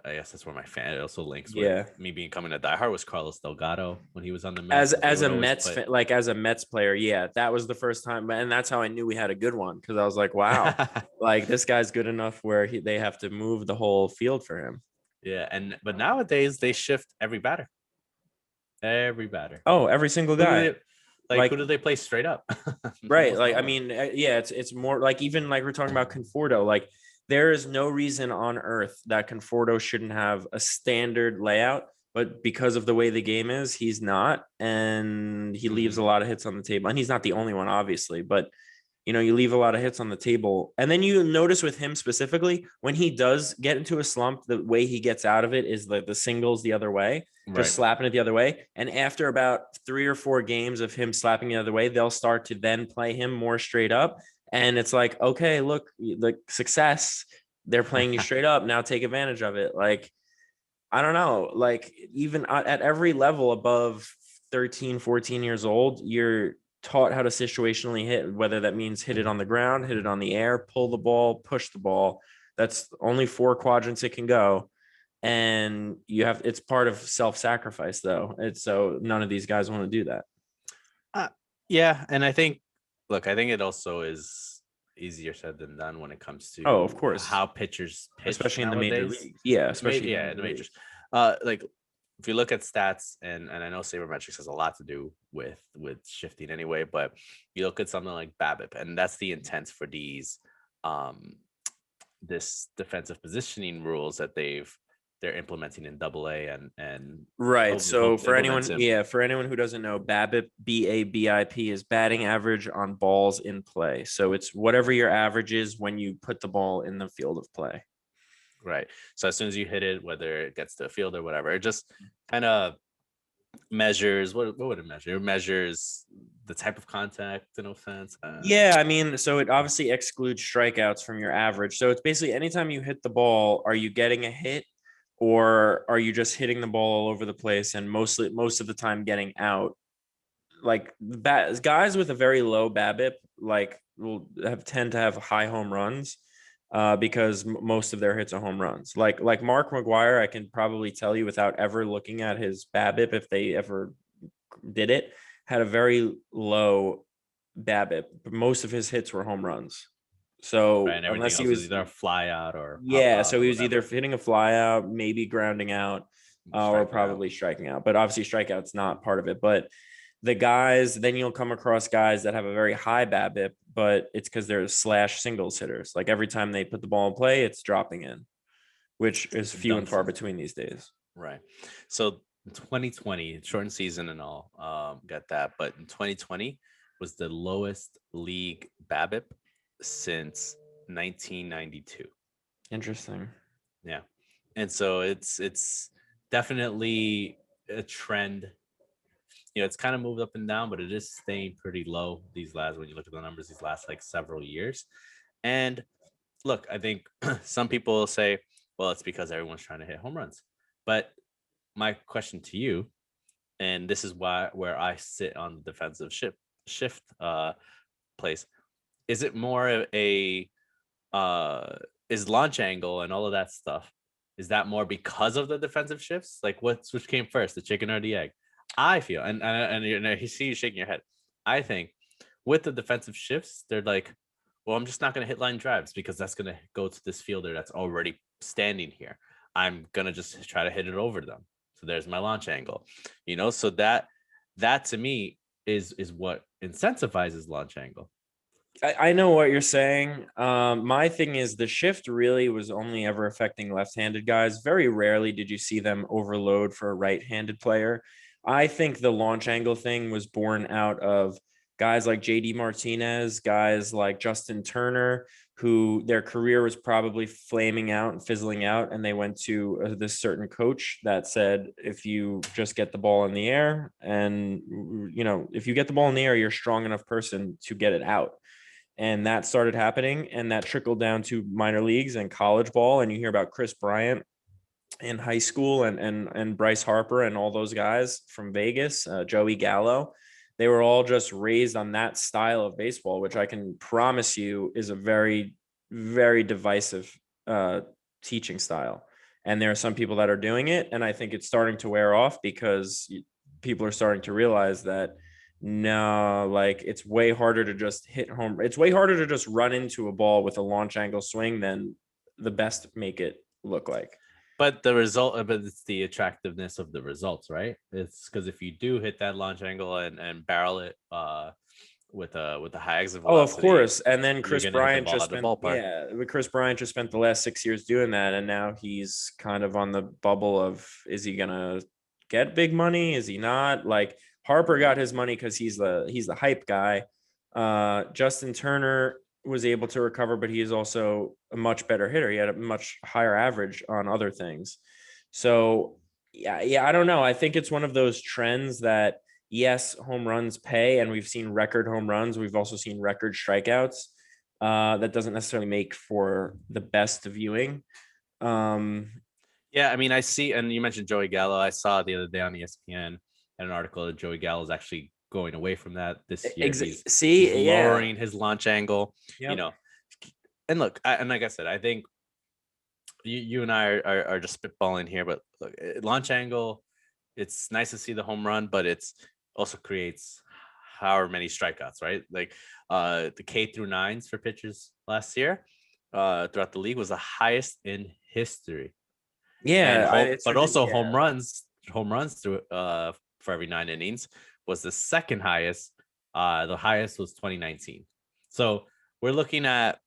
I guess that's where my fan it also links with me becoming a diehard, was Carlos Delgado when he was on the Mets. As a Mets fan, like as a Mets player, yeah, that was the first time, and that's how I knew we had a good one, because I was like, wow, like this guy's good enough where they have to move the whole field for him. Yeah, but nowadays they shift every batter. Every batter. Oh, every single guy. Who do they play straight up? Right. Like, I mean, yeah, it's more like, even like we're talking about Conforto, like there is no reason on earth that Conforto shouldn't have a standard layout, but because of the way the game is, he's not, and he leaves a lot of hits on the table. And he's not the only one, obviously, but you leave a lot of hits on the table. And then you notice with him specifically, when he does get into a slump, the way he gets out of it is the singles the other way, just slapping it the other way. And after about 3 or 4 games of him slapping the other way, they'll start to then play him more straight up. And it's like, okay, look, the success, they're playing you straight up. Now take advantage of it. Like, I don't know, like even at every level above 13, 14 years old, you're taught how to situationally hit, whether that means hit it on the ground, hit it on the air, pull the ball, push the ball. That's only 4 quadrants it can go. And it's part of self-sacrifice though. It's so none of these guys want to do that. Yeah. And I think it also is easier said than done when it comes to of course, how pitchers pitch, especially nowadays. In the major league. Yeah, especially in the majors. Like if you look at stats, and I know sabermetrics has a lot to do with shifting anyway, but you look at something like BABIP, and that's the intent for these this defensive positioning rules that they've they're implementing in Double A and Right. So for anyone, momentum. yeah, for anyone who doesn't know, BABIP, BABIP is batting average on balls in play. So it's whatever your average is when you put the ball in the field of play. Right. So as soon as you hit it, whether it gets to a field or whatever, it just kind of measures what would it measure? It measures the type of contact and offense. Yeah, I mean, so it obviously excludes strikeouts from your average. So it's basically anytime you hit the ball, are you getting a hit or are you just hitting the ball all over the place and most of the time getting out? Like guys with a very low BABIP like will tend to have high home runs because most of their hits are home runs. Like Mark McGwire, I can probably tell you without ever looking at his BABIP if they ever did it, had a very low BABIP, but most of his hits were home runs. So right, and everything unless he else is was, either a fly out or pop yeah, out so or he was either whatever. hitting a fly out, maybe grounding out, or Striking out. probably striking out. But obviously, strikeout's not part of it. But the guys, then you'll come across guys that have a very high BABIP, but it's because they're slash singles hitters. Like every time they put the ball in play, it's dropping in, which is few and far between these days. Right. So 2020, shortened season and all, got that. But in 2020 was the lowest league BABIP since 1992. Interesting. Yeah. And so it's definitely a trend. It's kind of moved up and down, but it is staying pretty low these last, when you look at the numbers, these last like several years. And look, I think some people say, well, it's because everyone's trying to hit home runs. But my question to you, and this is where I sit on the defensive shift place, is it more of a is launch angle and all of that stuff, is that more because of the defensive shifts? Like which came first, the chicken or the egg? I feel, and you see you shaking your head. I think with the defensive shifts, they're like, well, I'm just not going to hit line drives because that's going to go to this fielder that's already standing here. I'm going to just try to hit it over them. So there's my launch angle, so that to me is what incentivizes launch angle. I know what you're saying. My thing is the shift really was only ever affecting left-handed guys. Very rarely did you see them overload for a right-handed player. I think the launch angle thing was born out of guys like JD Martinez, guys like Justin Turner, who their career was probably flaming out and fizzling out. And they went to this certain coach that said, if you just get the ball in the air and, if you get the ball in the air, you're a strong enough person to get it out. And that started happening and that trickled down to minor leagues and college ball. And you hear about Chris Bryant in high school and Bryce Harper and all those guys from Vegas, Joey Gallo. They were all just raised on that style of baseball, which I can promise you is a very, very divisive teaching style. And there are some people that are doing it. And I think it's starting to wear off because people are starting to realize that no, like it's way harder to just hit home. It's way harder to just run into a ball with a launch angle swing than the best make it look like. But it's the attractiveness of the results, right? It's because if you do hit that launch angle and barrel it with a high exit velocity, of course. And then Chris Bryant just spent Chris Bryant just spent the last 6 years doing that, and now he's kind of on the bubble of, is he gonna get big money? Is he not? Like Harper got his money because he's the hype guy. Justin Turner was able to recover, but he is also a much better hitter. He had a much higher average on other things. So yeah, I don't know. I think it's one of those trends that, yes, home runs pay, and we've seen record home runs. We've also seen record strikeouts. That doesn't necessarily make for the best viewing. Yeah, I mean, I see, and you mentioned Joey Gallo. I saw the other day on ESPN an article that Joey Gallo is actually going away from that this year. He's lowering his launch angle. Yep. And look, and like I said, I think you and I are just spitballing here, but look, launch angle, it's nice to see the home run, but it's also creates however many strikeouts, right? Like the K through nines for pitchers last year throughout the league was the highest in history. Yeah, but also home runs through for every 9 innings was the second highest. The highest was 2019. So we're looking at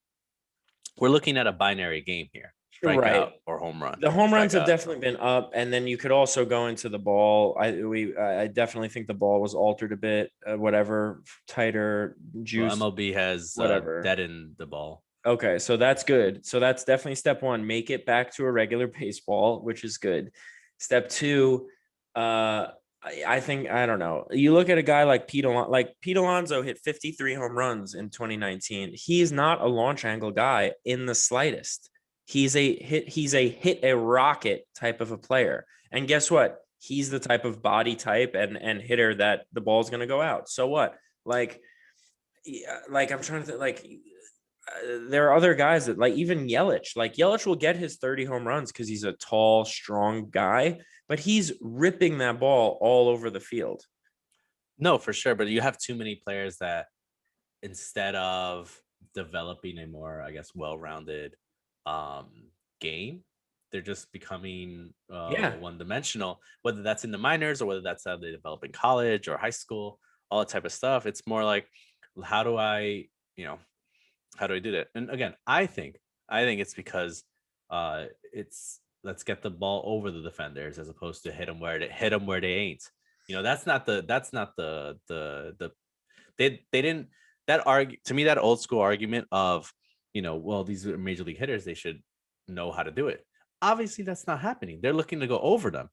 a binary game here. Right. strikeout or home run. The home runs have Strikeout. definitely been up, and then you could also go into the ball. I definitely think the ball was altered a bit, whatever, tighter, Well, juice, MLB has whatever. deadened the ball. Okay, so that's good. So that's definitely step one. Make it back to a regular baseball, which is good. Step two, I think I don't know. You look at a guy like Pete Alonso hit 53 home runs in 2019. He's not a launch angle guy in the slightest. He's a hit a rocket type of a player. And guess what? He's the type of body type and hitter that the ball's going to go out. So what? Like I'm trying to think, there are other guys that like even Yelich will get his 30 home runs because he's a tall, strong guy, but he's ripping that ball all over the field. No, for sure. But you have too many players that instead of developing a more, I guess, well-rounded game, they're just becoming Yeah. one-dimensional, whether that's in the minors or whether that's how they develop in college or high school, all that type of stuff. It's more like, how do I, how do I do that? And again, I think it's because it's let's get the ball over the defenders as opposed to hit them where they ain't. That's not the they didn't that argue to me, that old school argument of, well, these are major league hitters, they should know how to do it. Obviously that's not happening. They're looking to go over them.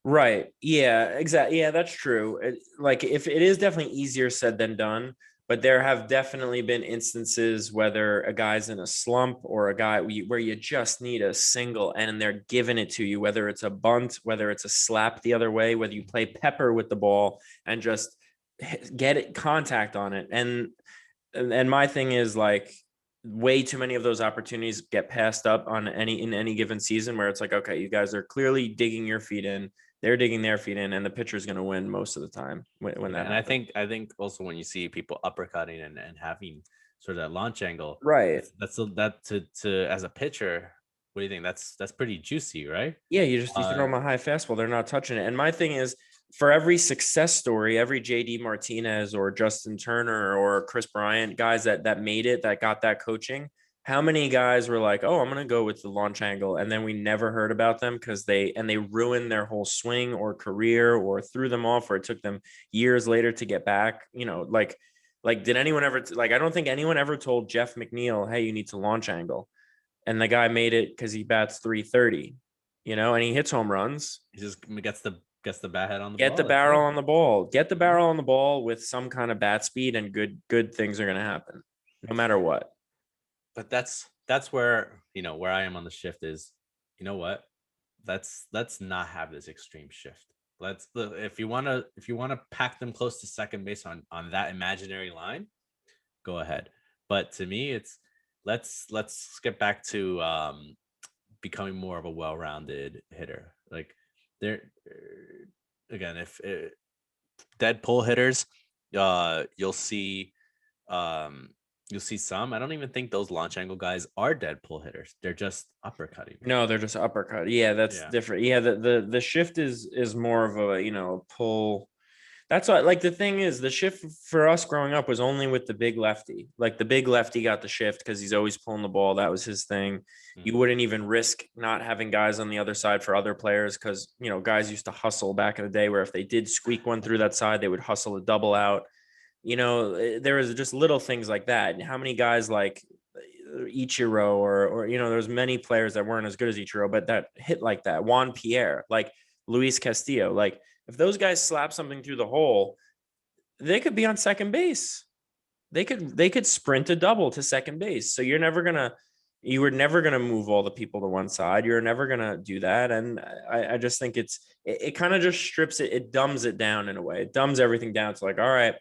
Right. Yeah, exactly. Yeah, that's true. Like if it is definitely easier said than done, but there have definitely been instances whether a guy's in a slump or a guy where you just need a single and they're giving it to you, whether it's a bunt, whether it's a slap the other way, whether you play pepper with the ball and just get it contact on it. And my thing is like way too many of those opportunities get passed up in any given season where it's like, okay, you guys are clearly digging your feet in, they're digging their feet in, and the pitcher's going to win most of the time when that And happens. I think also when you see people uppercutting and having sort of that launch angle, Right. that to as a pitcher, what do you think? That's pretty juicy, right? Yeah, you throw Uh, them a high fastball, they're not touching it. And my thing is, for every success story, every JD Martinez or Justin Turner or Chris Bryant, guys that made it, that got that coaching, how many guys were like, "Oh, I'm going to go with the launch angle," and then we never heard about them because they ruined their whole swing or career or threw them off, or it took them years later to get back. Did anyone ever like? I don't think anyone ever told Jeff McNeil, "Hey, you need to launch angle," and the guy made it because he bats 330, and he hits home runs. he just gets the bat head on the Get ball. the That's barrel it. on the ball. Get the barrel on the ball with some kind of bat speed, and good things are going to happen, no matter what. But that's where, where I am on the shift is, you know what? Let's not have this extreme shift. If you want to pack them close to second base on that imaginary line, go ahead. But to me, it's let's get back to becoming more of a well-rounded hitter. Like there again, if dead pull hitters, you'll see um you'll see some. I don't even think those launch angle guys are dead pull hitters. They're just uppercutting. No, they're just uppercut. Yeah, that's Yeah. different. Yeah, the shift is more of a pull. That's what, like, the thing is, the shift for us growing up was only with the big lefty. Like the big lefty got the shift because he's always pulling the ball. That was his thing. You Mhm. wouldn't even risk not having guys on the other side for other players because, guys used to hustle back in the day where if they did squeak one through that side, they would hustle a double out. There was just little things like that. And how many guys like Ichiro or there's many players that weren't as good as Ichiro, but that hit like that. Juan Pierre, like Luis Castillo, like if those guys slap something through the hole, they could be on second base. They could sprint a double to second base. So you were never gonna move all the people to one side. You're never gonna do that. And I just think it kind of just strips it. It dumbs it down in a way. It dumbs everything down to like, all right,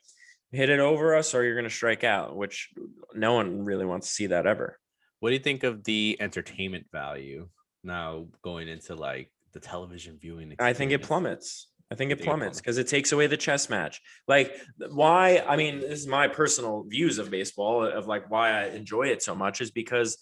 hit it over us or you're gonna strike out, which no one really wants to see that ever. What do you think of the entertainment value now going into like the television viewing I think it experience? plummets. I think You it think it plummets plummets? because it takes away the chess match. Like why? I mean, this is my personal views of baseball of like why I enjoy it so much is because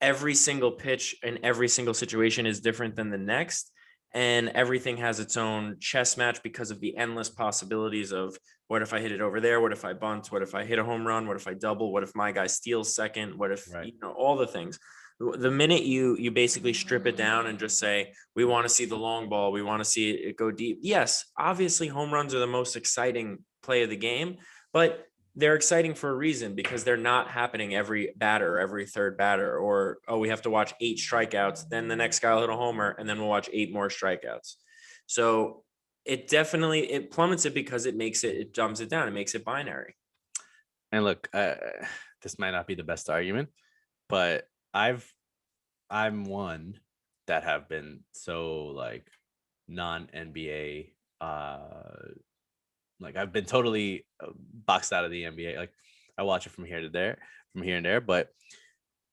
every single pitch and every single situation is different than the next. And everything has its own chess match because of the endless possibilities of what if I hit it over there? What if I bunt? What if I hit a home run? What if I double? What if my guy steals second? What if, Right. all the things. The minute you basically strip it down and just say, we want to see the long ball, we want to see it go deep. Yes, obviously home runs are the most exciting play of the game, but they're exciting for a reason, because they're not happening every batter, every third batter, or, oh, we have to watch 8 strikeouts, then the next guy will hit a homer, and then we'll watch 8 more strikeouts. So it plummets it, because it dumbs it down. It makes it binary. And look, this might not be the best argument, but I'm one that have been so like non NBA, like I've been totally boxed out of the NBA. Like I watch it from here to there, from here and there, but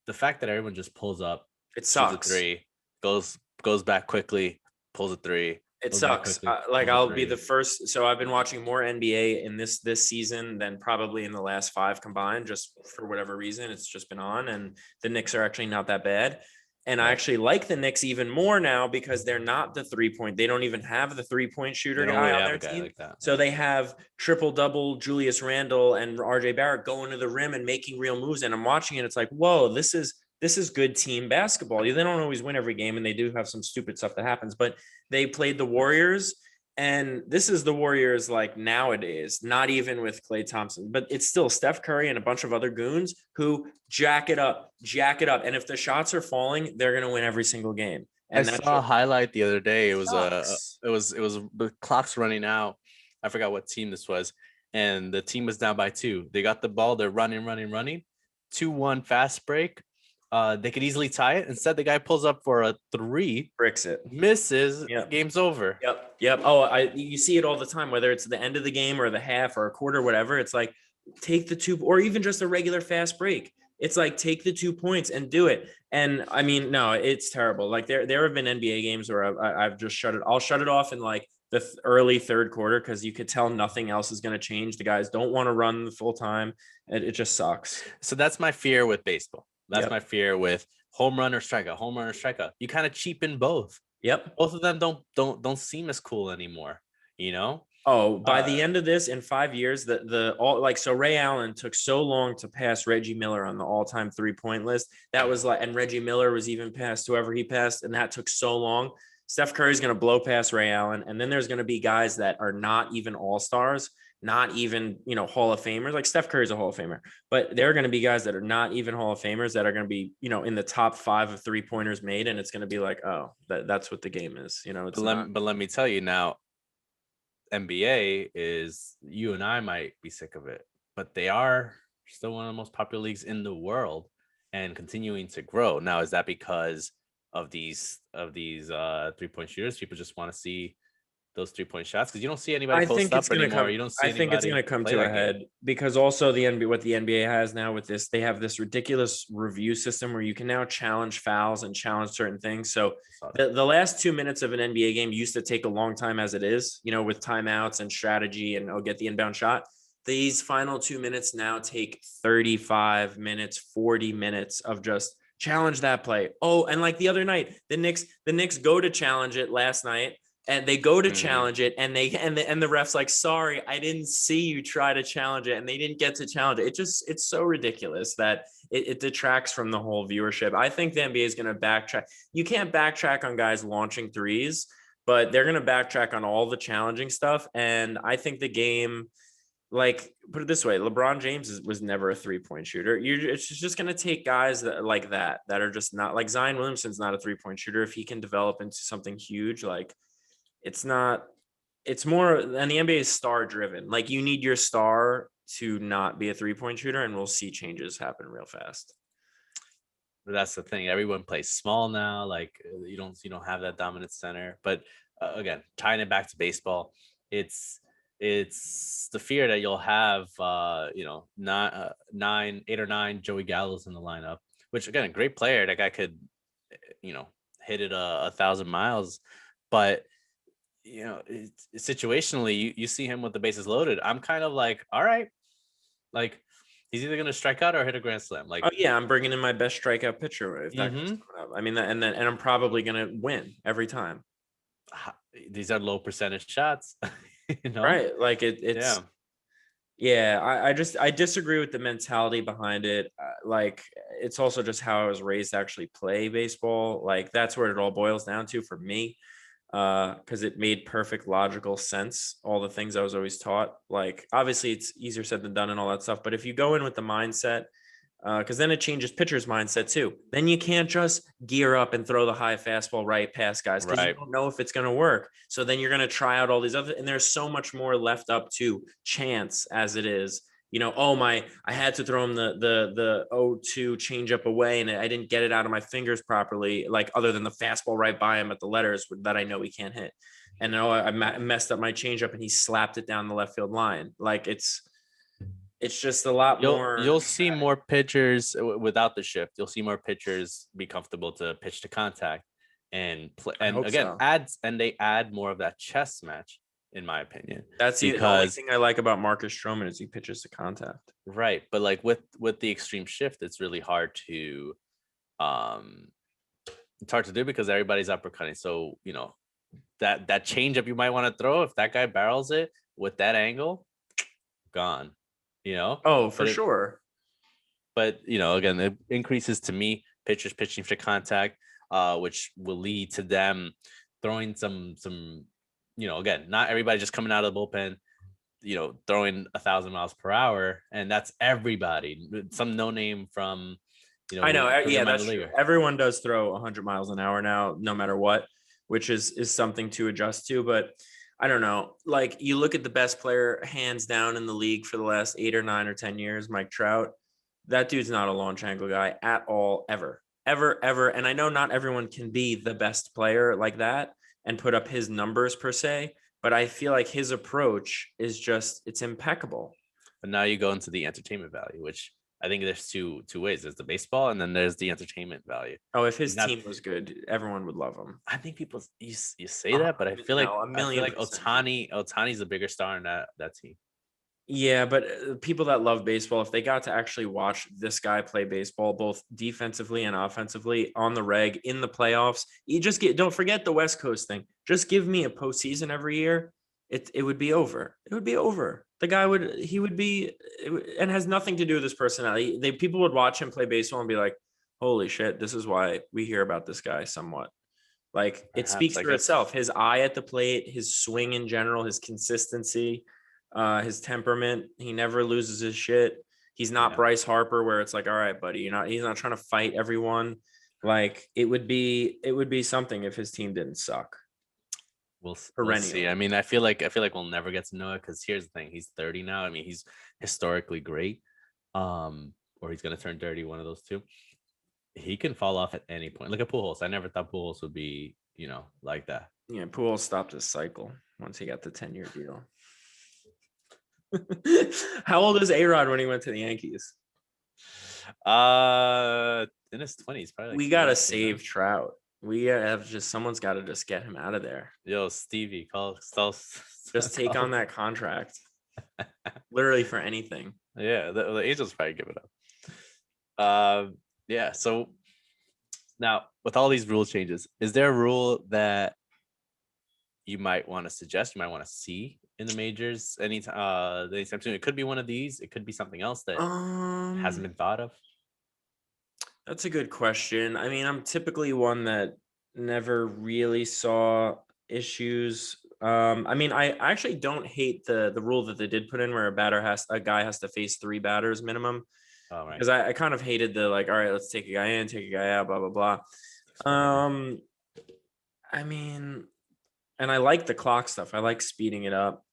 the fact that everyone just pulls up, It shoots a sucks. three, goes back quickly, pulls a three, It goes back sucks. quickly, Like, pulls a I'll be the three. first. So I've been watching more NBA in this season than probably in the last 5 combined, just for whatever reason. It's just been on, and the Knicks are actually not that bad. And I Right. actually like the Knicks even more now, because they're not the 3-point. They don't even have the 3-point shooter They don't guy really on have their a guy team. like that. So they have triple double Julius Randle and RJ Barrett going to the rim and making real moves. And I'm watching it. It's like, whoa, this is good team basketball. They don't always win every game, and they do have some stupid stuff that happens, but they played the Warriors. And this is the Warriors like nowadays, not even with Klay Thompson, but it's still Steph Curry and a bunch of other goons who jack it up. And if the shots are falling, they're going to win every single game. I And that's saw a highlight the other day. It was sucks. the clock's running out. I forgot what team this was, and the team was down by 2. They got the ball. They're running. 2-1 fast break. They could easily tie it. Instead, the guy pulls up for a 3, Bricks it. misses. Yep. Game's over. Yep. Oh, you see it all the time, whether it's the end of the game or the half or a quarter, whatever. It's like, take the 2, or even just a regular fast break. It's like, take the 2 points and do it. And I mean, no, it's terrible. Like there have been NBA games where I've just shut it. I'll shut it off in like the early third quarter, because you could tell nothing else is going to change. The guys don't want to run the full time. It just sucks. So that's my fear with baseball. That's Yep. my fear with home run or strikeout. You kind of cheapen both. Yep. Both of them don't seem as cool anymore. You know. Oh, by the end of this, in 5 years, so Ray Allen took so long to pass Reggie Miller on the all-time 3-point list. That was like, and Reggie Miller was even past whoever he passed, and that took so long. Steph Curry's going to blow past Ray Allen, and then there's going to be guys that are not even all-stars, not even, Hall of Famers. Like Steph Curry's a Hall of Famer, but there are going to be guys that are not even Hall of Famers that are going to be, in the top 5 of 3-pointers made, and it's going to be like, oh, that's what the game is. It's but let me tell you now, NBA is, you and I might be sick of it, but they are still one of the most popular leagues in the world and continuing to grow. Now, is that because of these 3-point shooters? People just want to see those 3-point shots, because you don't see anybody post up anymore. You don't see I think it's going to come to a head, because also what the NBA has now with this, they have this ridiculous review system where you can now challenge fouls and challenge certain things. So the last 2 minutes of an NBA game used to take a long time as it is, with timeouts and strategy and get the inbound shot. These final 2 minutes now take 35 minutes, 40 minutes of just challenge that play. Oh, and like the other night, the Knicks go to challenge it last night. And they go to challenge it, and the ref's like, sorry, I didn't see you try to challenge it, and they didn't get to challenge it. It's so ridiculous that it detracts from the whole viewership. I think the NBA is going to backtrack. You can't backtrack on guys launching threes, but they're going to backtrack on all the challenging stuff. And I think the game, like, put it this way, LeBron James was never a 3-point shooter. It's just going to take guys that are just not, like Zion Williamson's not a 3-point shooter. If he can develop into something huge, like, it's more, and the NBA is star driven. Like, you need your star to not be a 3-point shooter, and we'll see changes happen real fast. But that's the thing. Everyone plays small now. Like, you don't have that dominant center. But again, tying it back to baseball, it's the fear that you'll have, 8 or 9 Joey Gallo's in the lineup, which, again, a great player. That guy could, hit it 1,000 miles, but situationally, you see him with the bases loaded. I'm kind of like, all right, like, he's either gonna strike out or hit a grand slam. Like, oh yeah, I'm bringing in my best strikeout pitcher if that comes coming up. I mean, and I'm probably gonna win every time. These are low percentage shots, right? Like it's Yeah, I disagree with the mentality behind it. Like, it's also just how I was raised to actually play baseball. Like, that's where it all boils down to for me, because it made perfect logical sense. All the things I was always taught. Like, obviously, it's easier said than done and all that stuff. But if you go in with the mindset, because then it changes pitcher's mindset too. Then you can't just gear up and throw the high fastball right past guys because you Right. don't know if it's going to work. So then you're going to try out all these other, and there's so much more left up to chance as it is. Oh my, I had to throw him the 0-2 change up away, and I didn't get it out of my fingers properly. Like, other than the fastball right by him at the letters that I know he can't hit, and I messed up my change up, and he slapped it down the left field line. Like, it's just a lot more. You'll see more pitchers without the shift. You'll see more pitchers be comfortable to pitch to contact and play. I And hope again, so. they add more of that chess match, in my opinion, That's the only because thing I like about Marcus Stroman is he pitches to contact. right. But like with the extreme shift, it's really hard to um it's hard to do because everybody's uppercutting. So that changeup you might want to throw, if that guy barrels it with that angle, gone. You know, Oh, but for it sure. but again, it increases to me pitchers pitching for contact, which will lead to them throwing some again, not everybody just coming out of the bullpen, throwing 1,000 miles per hour, and that's everybody. Some no name from I know. career Yeah, minor that's true. leaguer. Everyone does throw 100 miles an hour now, no matter what, which is something to adjust to. But I don't know. Like, you look at the best player hands down in the league for the last 8 or 9 or 10 years, Mike Trout. That dude's not a launch angle guy at all, ever, ever, ever. And I know not everyone can be the best player like that and put up his numbers per se, but I feel like his approach is just, it's impeccable. But now you go into the entertainment value, which I think there's two ways. There's the baseball, and then there's the entertainment value. Oh, if his He's not. team was good, everyone would love him. I think people you say that, but No, a I feel million like percent. Otani's a bigger star in that team. Yeah, but people that love baseball, if they got to actually watch this guy play baseball, both defensively and offensively on the reg in the playoffs, you just don't forget the West Coast thing. Just give me a postseason every year. It would be over. It would be over. The guy would be, and has nothing to do with his personality. People would watch him play baseball and be like, holy shit, this is why we hear about this guy somewhat. Like, it Perhaps speaks I for guess. itself. His eye at the plate, his swing in general, his consistency, his temperament. He never loses his shit. He's not Yeah, Bryce Harper, where it's like, all right, buddy, he's not trying to fight everyone. Like, it would be something if his team didn't suck we'll see. I perennially. mean, I feel like we'll never get to know it because here's the thing: he's 30 now. I mean, he's historically great, or he's gonna turn 30. One of those two. He can fall off at any point. Look at Pujols. I never thought Pujols would be like that. Yeah, Pujols stopped his cycle once he got the 10-year deal. How old is A-Rod when he went to the Yankees? In his 20s, probably like We gotta 2009. save Trout. We have someone's got to just get him out of there. Yo, Stevie, call. Just take call. on that contract, literally for anything. Yeah, the Angels probably give it up. Yeah. So now with all these rule changes, is there a rule that you might want to suggest, you might want to see in the majors anytime soon? It could be one of these. It could be something else that hasn't been thought of. That's a good question. I mean, I'm typically one that never really saw issues. I mean, I actually don't hate the rule that they did put in where a guy has to face 3 batters minimum, All right. because I kind of hated the, like, all right, let's take a guy in, take a guy out, blah blah blah. I mean, and I like the clock stuff. I like speeding it up.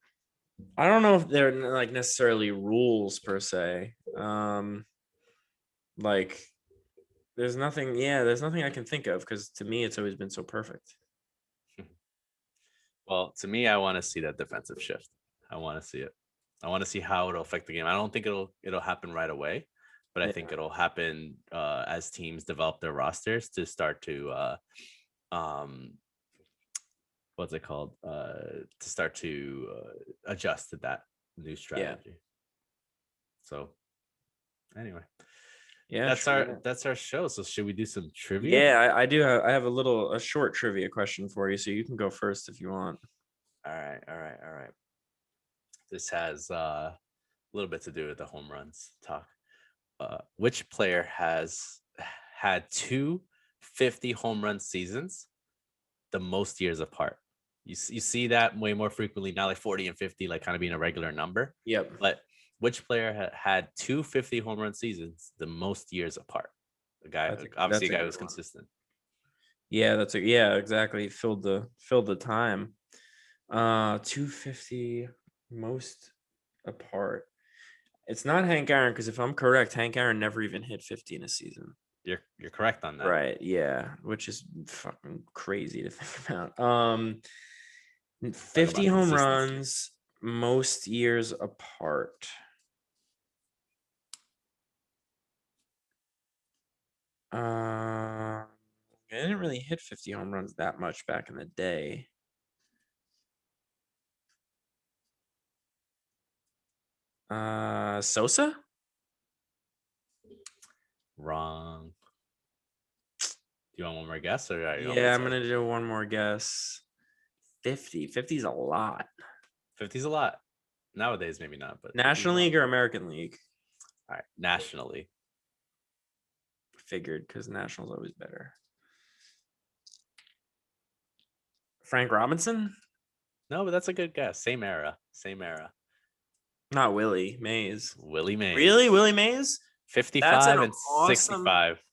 I don't know if they're like necessarily rules per se. Like, there's nothing. Yeah, there's nothing I can think of, because to me, it's always been so perfect. Well, to me, I want to see that defensive shift. I want to see it. I want to see how it'll affect the game. I don't think it'll happen right away, but I think Yeah. it'll happen as teams develop their rosters to start to um what's it called to start to adjust to that new strategy. So anyway, Yeah. that's our show. So should we do some trivia? Yeah, I do. I have a short trivia question for you, so you can go first if you want. All right. This has little bit to do with the home runs talk. Which player has had two 50 home run seasons the most years apart? You see that way more frequently now, like 40 and 50, like kind of being a regular number. Yep. But which player had two 50 home run seasons the most years apart? The guy, obviously, a guy who was consistent. Yeah, exactly. Filled the time. 250 most apart. It's not Hank Aaron, because if I'm correct, Hank Aaron never even hit 50 in a season. You're correct on that. Right. Yeah, which is fucking crazy to think about. 50 home runs most years apart. I didn't really hit 50 home runs that much back in the day. Sosa? Wrong. Do you want one more guess? Or yeah, I'm gonna do one more guess. 50. 50 is a lot. 50 is a lot. Nowadays, maybe not, but National League or American League? All right, National League. Figured, because National's always better. Frank Robinson? No, but that's a good guess. Same era. Not Willie Mays. Willie Mays. Really? Willie Mays? 55 and 65.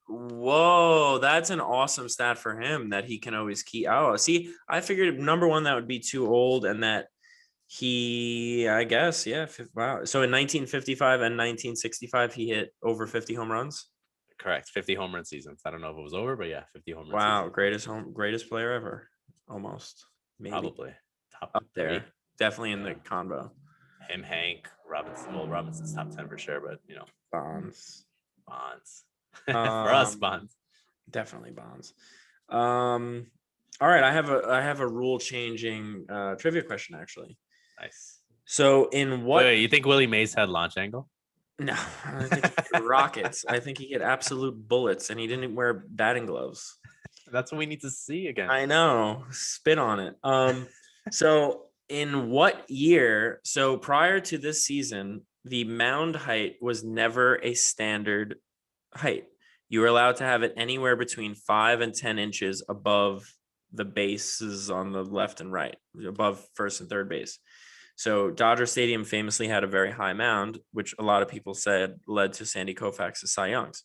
Whoa, that's an awesome stat for him that he can always keep. Oh, see, I figured number one, that would be too old, and that I guess, yeah. Wow. So in 1955 and 1965, he hit over 50 home runs. Correct. 50 home run seasons. I don't know if it was over, but yeah, 50 home run. Wow, greatest player ever. Almost. Maybe. Probably. Top up there. 3. Definitely in the combo. Him, Hank, Robinson. Well, Robinson's top 10 for sure, but Bonds. For us, Bonds. Definitely Bonds. All right, I have a rule changing trivia question, actually. Nice. So in what? Wait, you think Willie Mays had launch angle? No, I think he hit rockets. I think he hit absolute bullets, and he didn't wear batting gloves. That's what we need to see again. I know. Spit on it. So in what year? So prior to this season, the mound height was never a standard height. You were allowed to have it anywhere between 5 and 10 inches above the bases on the left and right, above first and third base. So Dodger Stadium famously had a very high mound, which a lot of people said led to Sandy Koufax's Cy Youngs.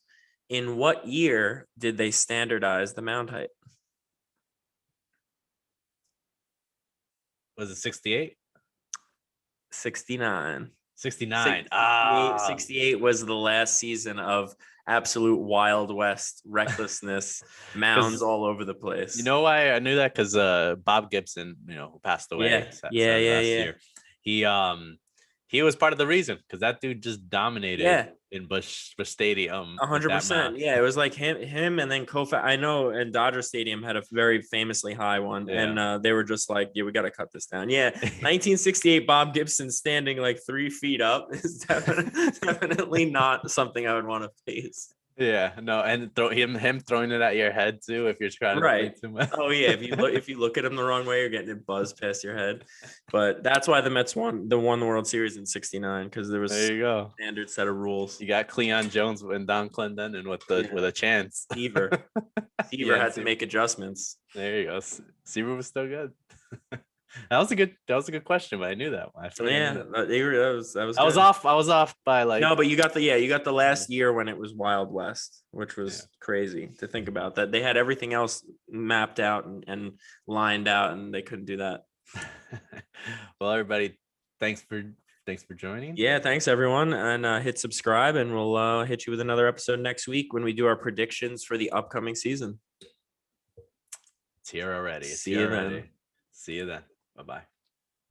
In what year did they standardize the mound height? Was it 68? 69. 69. 68 was the last season of absolute Wild West recklessness, mounds all over the place. You know why I knew that? Because Bob Gibson, who passed away last year, he was part of the reason, because that dude just dominated in Busch Stadium. 100%. Yeah, it was like him and then Koufax. I know, and Dodger Stadium had a very famously high one, and they were just like, yeah, we got to cut this down. Yeah, 1968 Bob Gibson standing like 3 feet up is definitely not something I would want to face. Yeah, no, and him throwing it at your head too if you're trying to play too much. Oh yeah, if you look at him the wrong way, you're getting it buzzed past your head. But that's why the Mets won the World Series in '69, because there was a standard set of rules. You got Cleon Jones and Don Clendon, and with a chance. Seaver had to make adjustments. There you go. Seaver was still good. That was a good question, but I knew that one. I was off by like. No, but you got the last year when it was Wild West, which was crazy to think about. That they had everything else mapped out and lined out, and they couldn't do that. Well, everybody, thanks for joining. Yeah, thanks everyone, and hit subscribe, and we'll hit you with another episode next week when we do our predictions for the upcoming season. It's here already. See you then. See you then. Bye-bye.